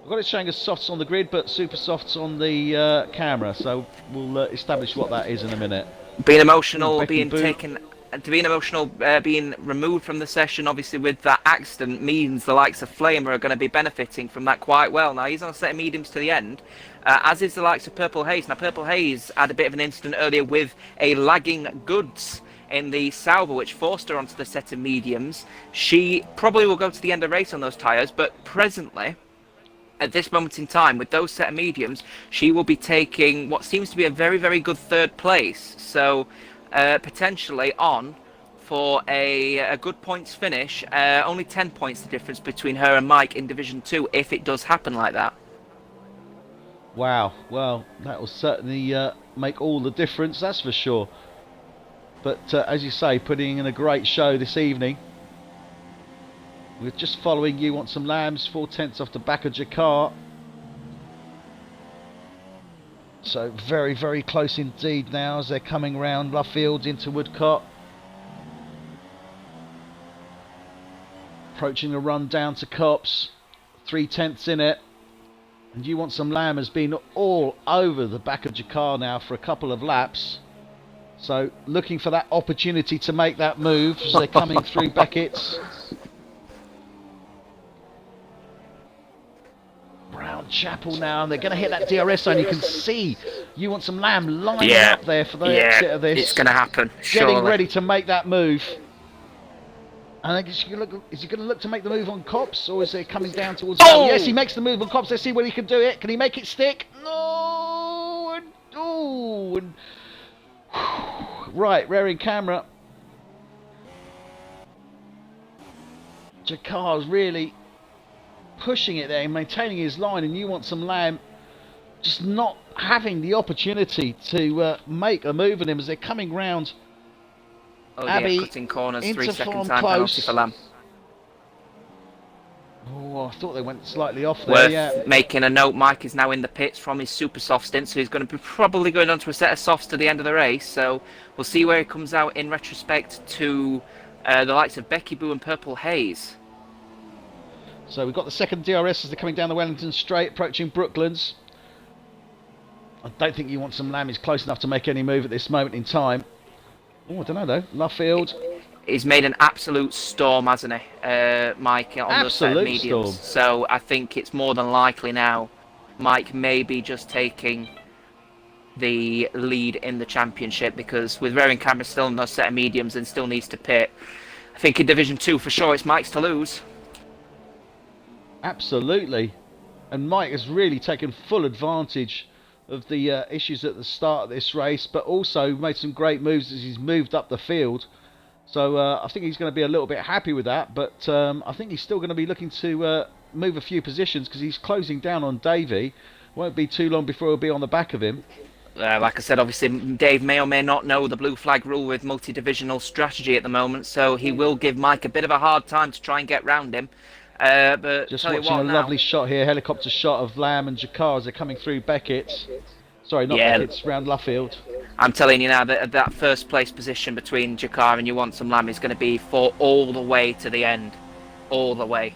I've got it showing as softs on the grid, but Super Softs on the camera. So we'll establish what that is in a minute. Being Emotional being taken... Being Emotional being removed from the session, obviously with that accident, means the likes of Flamer are going to be benefiting from that quite well. Now he's on a set of mediums to the end, as is the likes of Purple Haze. Now Purple Haze had a bit of an incident earlier with a lagging Goods in the Sauber, which forced her onto the set of mediums. She probably will go to the end of the race on those tyres, but presently, at this moment in time, with those set of mediums, she will be taking what seems to be a very, very good 3rd place. So potentially on for a good points finish. Only 10 points the difference between her and Mike in Division 2 if it does happen like that. Wow, well, that will certainly make all the difference, that's for sure. But as you say, putting in a great show this evening. We're just following You Want Some Lambs, 4/10 off the back of Jakar. So very, very close indeed now as they're coming round Luffield into Woodcote. Approaching the run down to Cops. 3/10 in it. And You Want Some Lamb has been all over the back of Jakar now for a couple of laps. So looking for that opportunity to make that move as they're coming through Beckett's. Brown Chapel now, and they're going to hit that DRS zone. You can see You Want Some Lamb lining up there for the exit of this. It's going to happen. Getting ready to make that move. And is he going to look to make the move on Cops, or is it coming down towards... Oh! Yes, he makes the move on Cops. Let's see whether he can do it. Can he make it stick? No! And, oh! And, right, Raring Camera. Jakar's really pushing it there and maintaining his line, and You Want Some Lamb just not having the opportunity to make a move on him as they're coming round. Oh, Abby, yeah, cutting corners, 3 second time close. penalty for Lamb. Oh, I thought they went slightly off there. Worth making a note, Mike is now in the pits from his super soft stint, so he's going to be probably going on to a set of softs to the end of the race, so we'll see where he comes out in retrospect to the likes of Becky Boo and Purple Haze. So we've got the second DRS as they're coming down the Wellington Straight, approaching Brooklands. I don't think You Want Some Lamb is close enough to make any move at this moment in time. Oh, I don't know though. Luffield. He's made an absolute storm, hasn't he, Mike, on the set of mediums. Storm. So I think it's more than likely now Mike may be just taking the lead in the championship, because with rearing cameras still in those set of mediums and still needs to pit, I think in Division 2 for sure it's Mike's to lose. Absolutely. And Mike has really taken full advantage of the issues at the start of this race, but also made some great moves as he's moved up the field. So I think he's going to be a little bit happy with that, but I think he's still going to be looking to move a few positions, because he's closing down on Davey. Won't be too long before he'll be on the back of him. Like I said, obviously Dave may or may not know the blue flag rule with multi-divisional strategy at the moment, so he will give Mike a bit of a hard time to try and get round him. But just tell watching you what, a lovely shot here, helicopter shot of Lamb and Jakar as they're coming through Beckett. Sorry, not Beckett's, round Luffield. I'm telling you now that that first place position between Jakar and You Want Some Lamb is going to be for all the way to the end. All the way.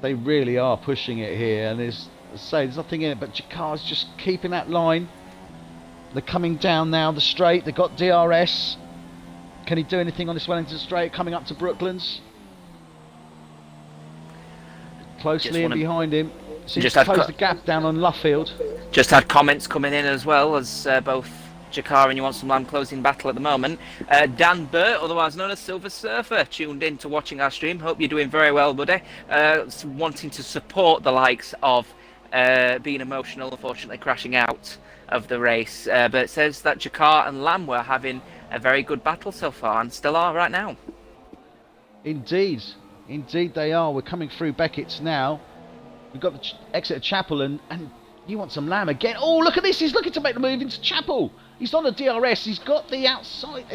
They really are pushing it here, and there's nothing in it, but Jakar's just keeping that line. They're coming down now the straight. They've got DRS. Can he do anything on this Wellington straight? Coming up to Brooklands. Closely in behind him. Seems to close the gap down on Luffield. Just had comments coming in as well, as both Jakar and You Want Some Lamb closing battle at the moment. Dan Burt, otherwise known as Silver Surfer, tuned in to watching our stream. Hope you're doing very well, buddy. Wanting to support the likes of being emotional, unfortunately crashing out of the race. But it says that Jakar and Lamb were having a very good battle so far, and still are right now. Indeed. Indeed they are. We're coming through Beckett's now. We've got the exit of Chapel, and You Want Some Lamb again. Oh, look at this. He's looking to make the move into Chapel. He's on the DRS. He's got the outside.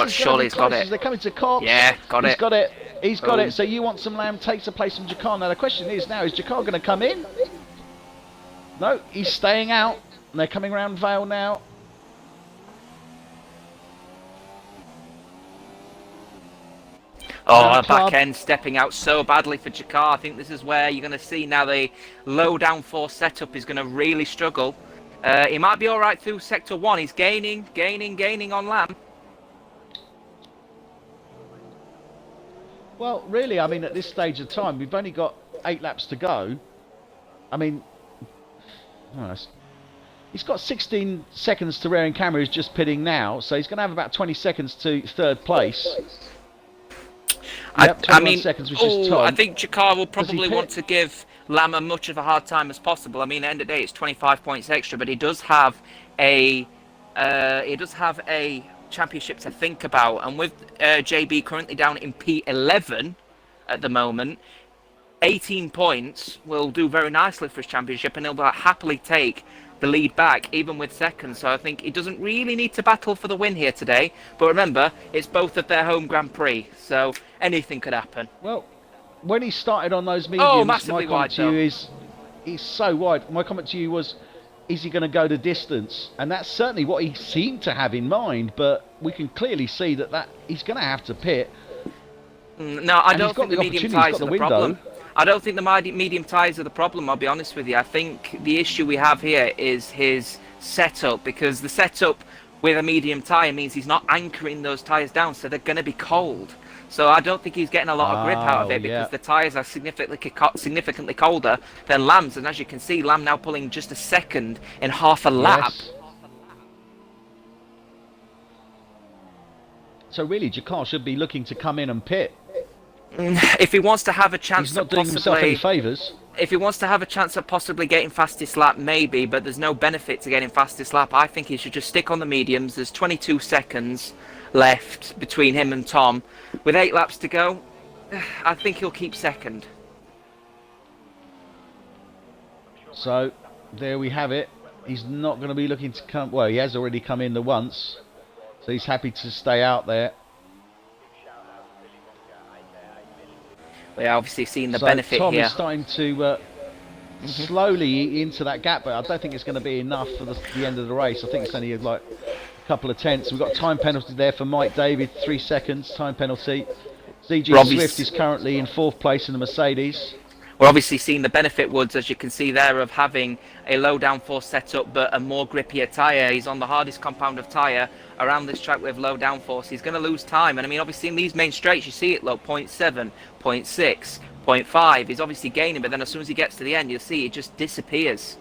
Surely he's got it. They're coming to Cox. Yeah, got it. He's got it. He's got it. So You Want Some Lamb takes a place from Jakar. Now the question is now, is Jakar going to come in? No, he's staying out. And they're coming around Vale now. Oh, back end stepping out so badly for Jakar. I think this is where you're going to see now the low downforce setup is going to really struggle. He might be all right through sector 1. He's gaining on Lamb. Well, really, I mean, at this stage of time, we've only got 8 laps to go. I mean, he's got 16 seconds to rearing camera, who's just pitting now, so he's going to have about 20 seconds to third place. Yep, I mean, seconds, which is Tom. I think Jakar will probably want to give Lamb as much of a hard time as possible. I mean, at the end of the day, it's 25 points extra, but he does have a championship to think about. And with JB currently down in P11 at the moment, 18 points will do very nicely for his championship, and he'll happily take the lead back, even with seconds. So I think he doesn't really need to battle for the win here today. But remember, it's both of their home Grand Prix, so anything could happen. Well, when he started on those mediums, massively my comment wide, to you is, he's so wide. My comment to you was, is he going to go the distance? And that's certainly what he seemed to have in mind, but we can clearly see that he's going to have to pit. No, I don't think the medium tyres are the problem. I don't think the medium tyres are the problem, I'll be honest with you. I think the issue we have here is his setup, because the setup with a medium tyre means he's not anchoring those tyres down, so they're going to be cold. So I don't think he's getting a lot of grip out of it, because the tyres are significantly colder than Lamb's. And as you can see, Lamb now pulling just a second in half a lap. Yes. So really, Jakar should be looking to come in and pit. If he wants to have a chance, he's not doing himself any favours. If he wants to have a chance at possibly getting fastest lap, maybe, but there's no benefit to getting fastest lap. I think he should just stick on the mediums. There's 22 seconds left between him and Tom. With 8 laps to go, I think he'll keep second. So, there we have it. He's not going to be looking to come... Well, he has already come in the once. So he's happy to stay out there. We're obviously seeing the benefit Tom here. Tom is starting to slowly into that gap, but I don't think it's going to be enough for the end of the race. I think it's only like a couple of tenths. We've got time penalty there for Mike David, 3 seconds time penalty. ZG Swift is currently in 4th place in the Mercedes. We're obviously seeing the benefit, Woods, as you can see there, of having a low downforce setup but a more grippier tyre. He's on the hardest compound of tyre around this track with low downforce. He's going to lose time. And I mean, obviously in these main straights, you see it, look, 0.7, 0.6, 0.5. He's obviously gaining, but then as soon as he gets to the end, you'll see it just disappears.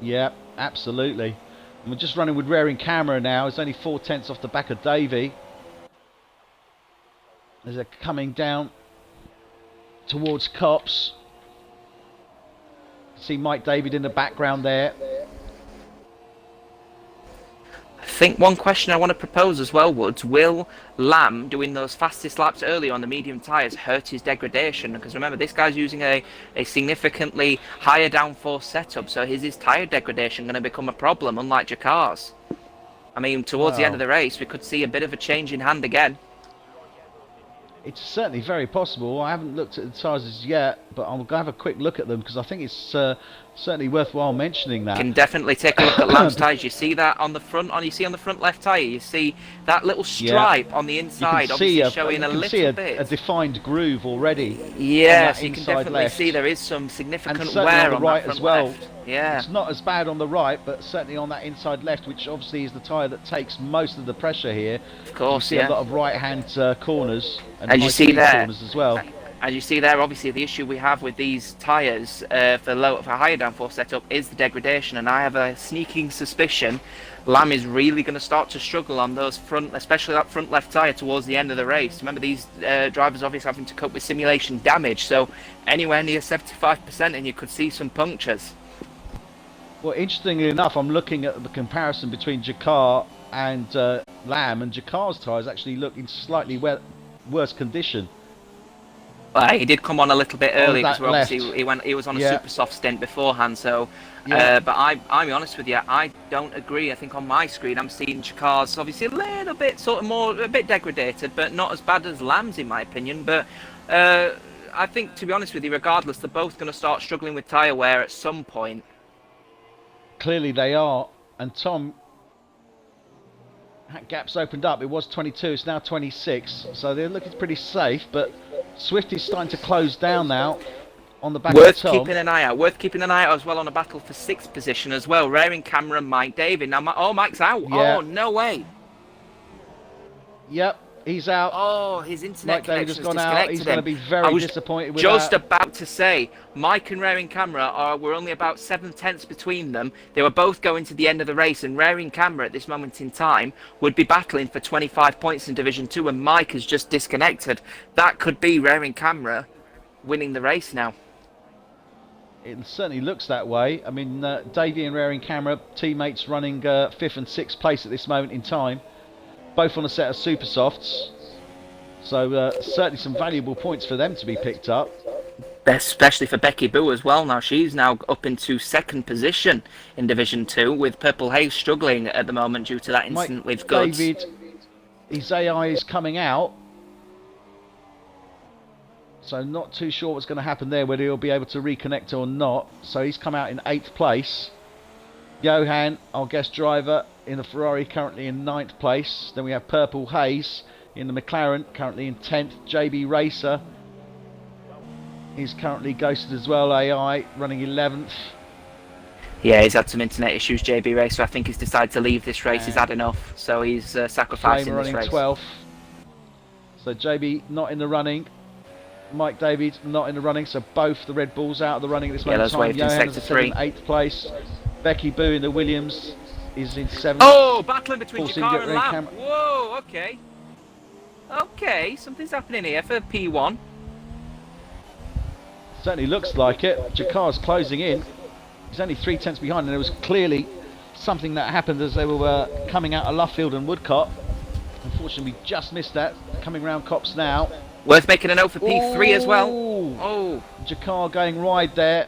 Yeah, absolutely. And we're just running with rearing camera now. It's only 4/10 off the back of Davey. As they're coming down towards Cops. See Mike David in the background there. I think one question I want to propose as well, Woods, will Lamb doing those fastest laps early on the medium tyres hurt his degradation? Because remember, this guy's using a significantly higher downforce setup, so is his tyre degradation going to become a problem, unlike Jakar's? I mean, towards the end of the race, we could see a bit of a change in hand again. It's certainly very possible. I haven't looked at the tyres yet, but I'll go have a quick look at them because I think it's certainly worthwhile mentioning that. You can definitely take a look at Lamb's tyres. You see that on the front, you see on the front left tyre, you see that little stripe on the inside, obviously showing a little bit. A defined groove already. Yes, you can definitely see there is some significant wear on the right as well. Left. Yeah. It's not as bad on the right, but certainly on that inside left, which obviously is the tyre that takes most of the pressure here. Of course, you see a lot of right-hand corners and you see there corners as well. And you see there, obviously, the issue we have with these tyres for higher downforce setup is the degradation, and I have a sneaking suspicion Lamb is really going to start to struggle on those front, especially that front left tyre towards the end of the race. Remember, these drivers obviously having to cope with simulation damage, so anywhere near 75%, and you could see some punctures. Well, interestingly enough, I'm looking at the comparison between Jakar and Lamb, and Jakar's tyres actually look in slightly worse condition. Well, he did come on a little bit early because obviously he was on a super soft stint beforehand. So, but I'm honest with you, I don't agree. I think on my screen I'm seeing Jakar's obviously a little bit a bit degraded, but not as bad as Lamb's in my opinion. But I think, to be honest with you, regardless, they're both going to start struggling with tyre wear at some point. Clearly they are, and Tom, that gap's opened up. It was 22, it's now 26, so they're looking pretty safe, but Swift is starting to close down now on the back of Tom. Worth keeping an eye out as well on a battle for 6th position as well. Rearing camera, Mike David. Now, Mike's out. Yeah. Oh, no way. Yep, he's out. Oh, his internet connection's gone out. He's going to be very disappointed with just that. About to say, Mike and Rearing Camera were only about 7/10 between them. They were both going to the end of the race, and Rearing Camera at this moment in time would be battling for 25 points in Division 2, and Mike has just disconnected. That could be Rearing Camera winning the race now. It certainly looks that way. I mean, Davey and Rearing Camera, teammates running 5th and 6th place at this moment in time. Both on a set of super softs. So certainly some valuable points for them to be picked up. Especially for Becky Boo as well now. She's now up into 2nd position in Division 2 with Purple Haze struggling at the moment due to that incident with Goods. David, his AI is coming out. So not too sure what's going to happen there, whether he'll be able to reconnect or not. So he's come out in 8th place. Johan, our guest driver, in the Ferrari currently in 9th place. Then we have Purple Haze in the McLaren currently in 10th. JB Racer is currently ghosted as well. AI running 11th. Yeah, he's had some internet issues, JB Racer. I think he's decided to leave this race. He's had enough, so he's sacrificing this race. 12th. So JB not in the running. Mike David not in the running. So both the Red Bulls out of the running at this moment in time. Johan is in 8th place. Becky Boo in the Williams is in 7th. Oh, battling between Jakar and Lamb. Whoa, okay. Okay, something's happening here for P1. Certainly looks like it. Jakar's closing in. He's only 3/10 behind, and there was clearly something that happened as they were coming out of Luffield and Woodcock. Unfortunately, we just missed that. Coming round Cops now. Worth making a note for P3 as well. Oh, Jakar going wide there.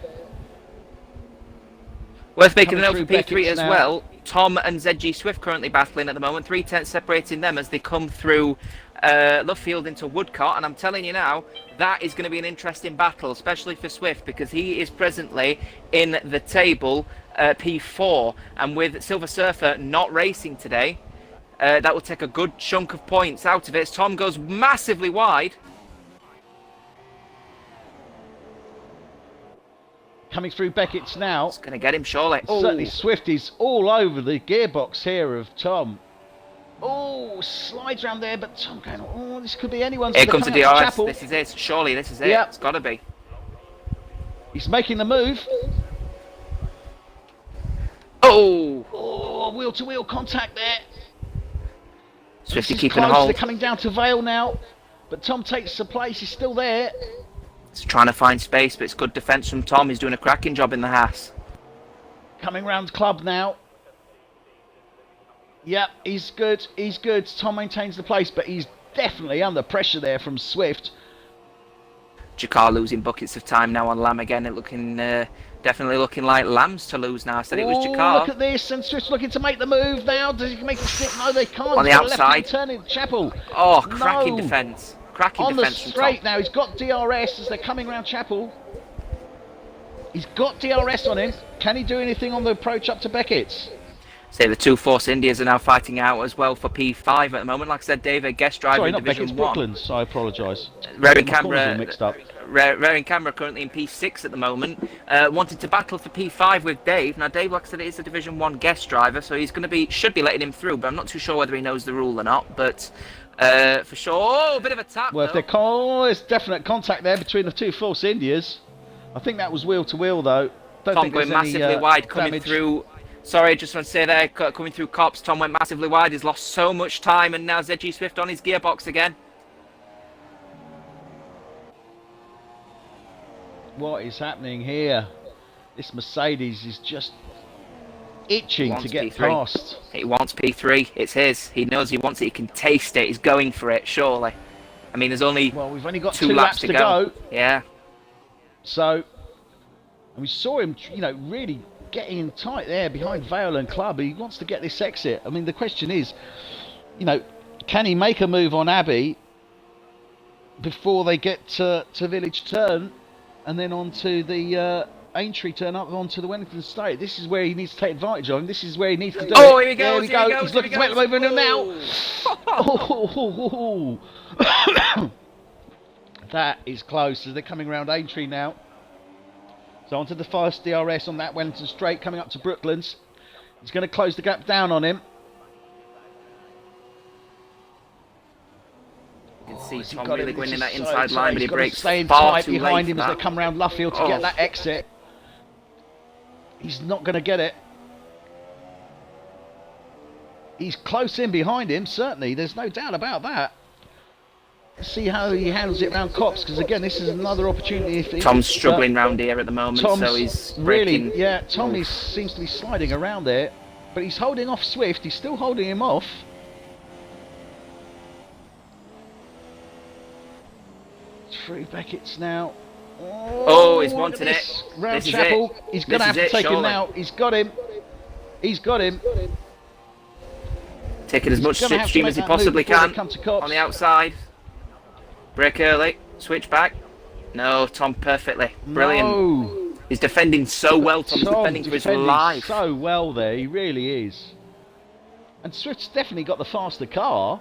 Worth making a note for P3 as well. Tom and ZG Swift currently battling at the moment. 3/10 separating them as they come through Luffield into Woodcock, and I'm telling you now, that is going to be an interesting battle, especially for Swift, because he is presently in the table P4, and with Silver Surfer not racing today, that will take a good chunk of points out of it. As Tom goes massively wide. Coming through Beckett's now. It's going to get him, surely. Certainly Swift is all over the gearbox here of Tom. Oh, slides around there, but Tom going, oh, this could be anyone's. Here comes the DRS. This is it. Surely, this is it. Yep. It's got to be. He's making the move. Oh, wheel-to-wheel contact there. Swifty keeping a close. hold. They're coming down to Vale now, but Tom takes the place. He's still there. He's trying to find space, but it's good defence from Tom. He's doing a cracking job in the Haas. Coming round Club now. Yep, he's good. He's good. Tom maintains the place, but he's definitely under pressure there from Swift. Jakar losing buckets of time now on Lamb again. It looking definitely looking like Lamb's to lose now. I said it was Jakar. Look at this, and Swift's looking to make the move now. Does he make the stick? No, they can't. On the outside. Turn in Chapel. Oh, cracking defence. Cracking on the defence from straight Tom. now. He's got DRS as they're coming round Chapel. He's got DRS on him. Can he do anything on the approach up to Beckett's? Say the two Force Indias are now fighting out as well for P5 at the moment. Like I said, David, guest driver Sorry, in not Division Beckett's, 1. Brooklands. I apologise. Rearing Canberra, mixed up. Rearing Canberra currently in P6 at the moment. Wanted to battle for P5 with Dave. Now, Dave, like I said, is a Division 1 guest driver, so he's going to should be letting him through, but I'm not too sure whether he knows the rule or not. But for sure, a bit of a tap. Well, if there's definite contact there between the two Force Indias. I think that was wheel to wheel though. Tom going massively wide coming through. Sorry, just want to say there, coming through Cops, Tom went massively wide. He's lost so much time, and now ZG Swift on his gearbox again. What is happening here? This Mercedes is just itching to get P3. past. He wants P3. It's his. He knows he wants it. He can taste it. He's going for it, surely. I mean, there's only we've only got two two laps to go. Yeah. So, and we saw him, really getting in tight there behind Vale and Club. He wants to get this exit. I mean, the question is, can he make a move on Abbey before they get to Village Turn and then onto the Aintree turn up onto the Wellington Straight? This is where he needs to take advantage of him. This is where he needs to do it. Oh, here he goes. There we go. He's looking to make the move in now. That is close as they're coming around Aintree now. So onto the first DRS on that Wellington Straight, coming up to Brooklands. He's going to close the gap down on him. You can see Tom really going in that inside line, but he breaks far far too behind late him as they come round Luffield to get that exit. He's not going to get it. He's close in behind him, certainly. There's no doubt about that. Let's see how he handles it round Cops, because again, this is another opportunity. If Tom's struggling round here at the moment, so he's breaking. Really, yeah, Tom seems to be sliding around there, but he's holding off Swift. He's still holding him off. Through Beckett's now. Oh, he's wanted it. Round Chapel. He's going to have to take him now. He's got him. He's got him. Taking as much slipstream as he possibly can on the outside. Break early. Switch back. No, Tom perfectly. Brilliant. No. He's defending so well, Tom. He's defending for his life. So well there. He really is. And Swift's definitely got the faster car.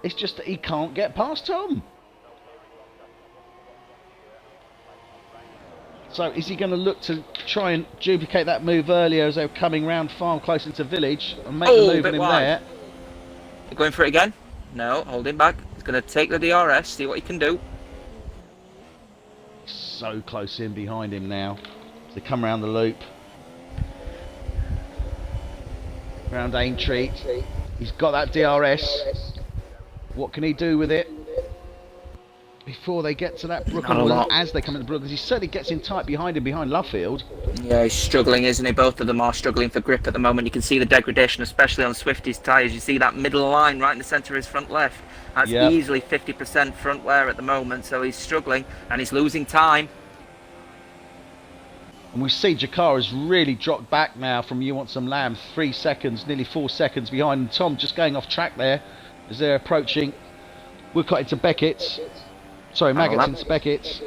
It's just that he can't get past Tom. So is he going to look to try and duplicate that move earlier as they were coming round farm close into Village and make the move in him there? Going for it again? No, hold him back. He's going to take the DRS, see what he can do. So close in behind him now. As they come round the loop. Round Aintree. He's got that DRS. What can he do with it? Before they get to that Brooklands, as they come into Brooklands, he certainly gets in tight behind him, behind Luffield. Yeah, he's struggling, isn't he? Both of them are struggling for grip at the moment. You can see the degradation, especially on Swifty's tyres. You see that middle line right in the centre of his front left. That's easily 50% front wear at the moment, so he's struggling and he's losing time. And we see Jakar has really dropped back now from You Want Some Lamb, 3 seconds, nearly 4 seconds behind. And Tom just going off track there as they're approaching. Woodcock into Beckett's. Sorry, Maggots into Beckett's.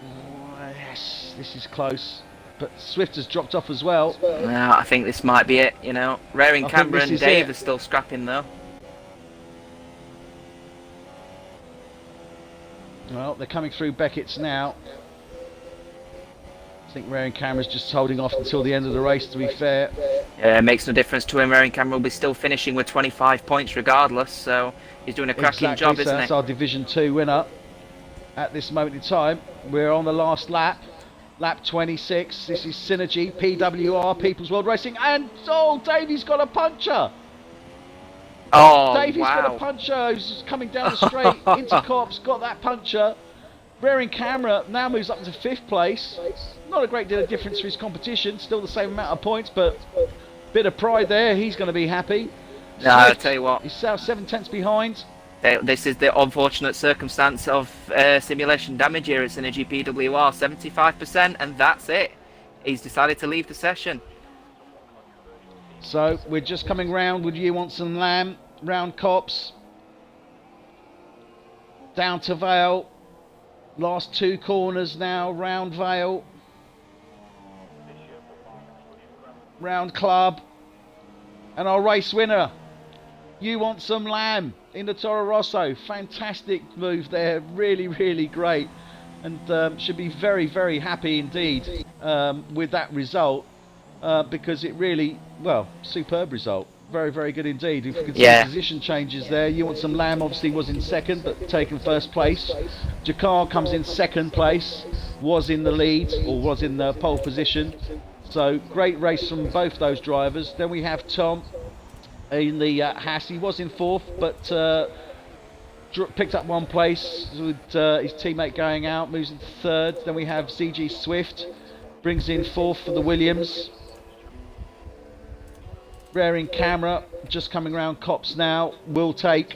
Oh, yes, this is close. But Swift has dropped off as well. Now, I think this might be it, Rearing Canberra and Dave are still scrapping though. Well, they're coming through Beckett's now. I think Raring Camera's just holding off until the end of the race, to be fair. Yeah, it makes no difference to him. Raring Camera will be still finishing with 25 points regardless, so he's doing a cracking job, so isn't that's he? our Division 2 winner at this moment in time. We're on the last lap. Lap 26. This is Synergy, PWR, People's World Racing, and Davey's got a puncher. Oh, Davey's wow. got a puncher who's coming down the straight. Intercop's got that puncher. Raring Camera now moves up to 5th place. Not a great deal of difference for his competition. Still the same amount of points, but bit of pride there. He's going to be happy. No, I'll tell you what. He's 7/10 behind. This is the unfortunate circumstance of simulation damage here at SynergyPWR. 75%, and that's it. He's decided to leave the session. So we're just coming round with You Want Some Lamb, round Cops, down to Vale. Last 2 corners now, round Vale, round Club, and our race winner, You Want Some Lamb in the Toro Rosso. Fantastic move there, really, really great, and should be very, very happy indeed with that result, because it really, well, superb result. Very, very good indeed. If you can see the position changes there, You Want Some Lamb obviously was in second, but taken first place. Jakar comes in second place, was in the lead, or was in the pole position. So great race from both those drivers. Then we have Tom in the Haas. He was in 4th, but picked up 1 place with his teammate going out, moves into 3rd. Then we have CG Swift, brings in 4th for the Williams. Raring Camera just coming around Cops now, will take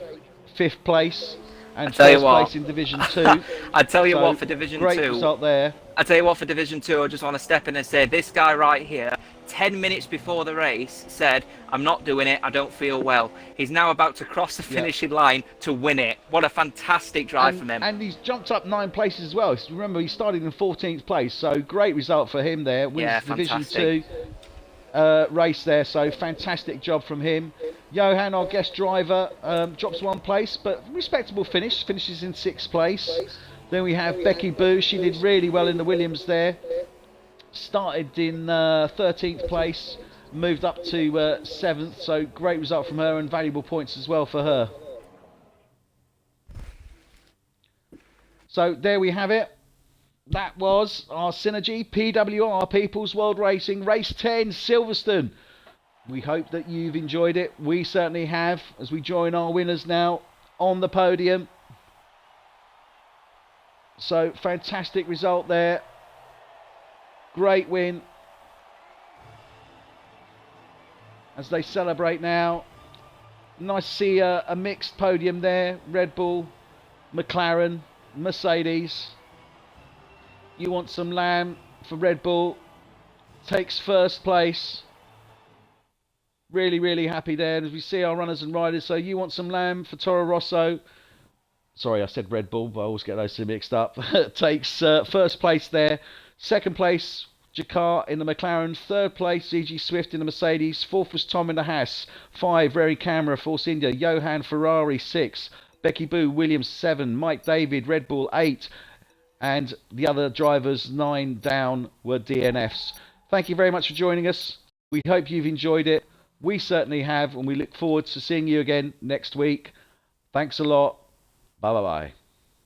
5th place and 1st place in Division 2. I tell you what, for Division 2, great result there. I tell you what, for Division 2, I just want to step in and say, this guy right here, 10 minutes before the race, said, I'm not doing it, I don't feel well. He's now about to cross the finishing line to win it. What a fantastic drive from him. And he's jumped up 9 places as well. Remember, he started in 14th place, so great result for him there. Wins Division 2 race there, so fantastic job from him. Johan, our guest driver, drops 1 place, but respectable finish, finishes in 6th place. Then we have Becky Boo. She did really well in the Williams there. Started in 13th place, moved up to 7th, so great result from her and valuable points as well for her. So there we have it. That was our Synergy PWR People's World Racing Race 10 Silverstone. We hope that you've enjoyed it. We certainly have, as we join our winners now on the podium. So fantastic result there. Great win. As they celebrate now. Nice to see a mixed podium there. Red Bull, McLaren, Mercedes. You Want Some Lamb for Red Bull. Takes 1st place. Really, really happy there. And as we see our runners and riders, so You Want Some Lamb for Toro Rosso. Sorry, I said Red Bull, but I always get those two mixed up. Takes 1st place there. 2nd place, Jakar in the McLaren. 3rd place, CG Swift in the Mercedes. 4th was Tom in the Haas. 5, Raring Camera, Force India. Johan Ferrari, 6. Becky Boo, Williams, 7. Mike David, Red Bull, 8. And the other drivers, 9 down, were DNFs. Thank you very much for joining us. We hope you've enjoyed it. We certainly have, and we look forward to seeing you again next week. Thanks a lot. Bye-bye.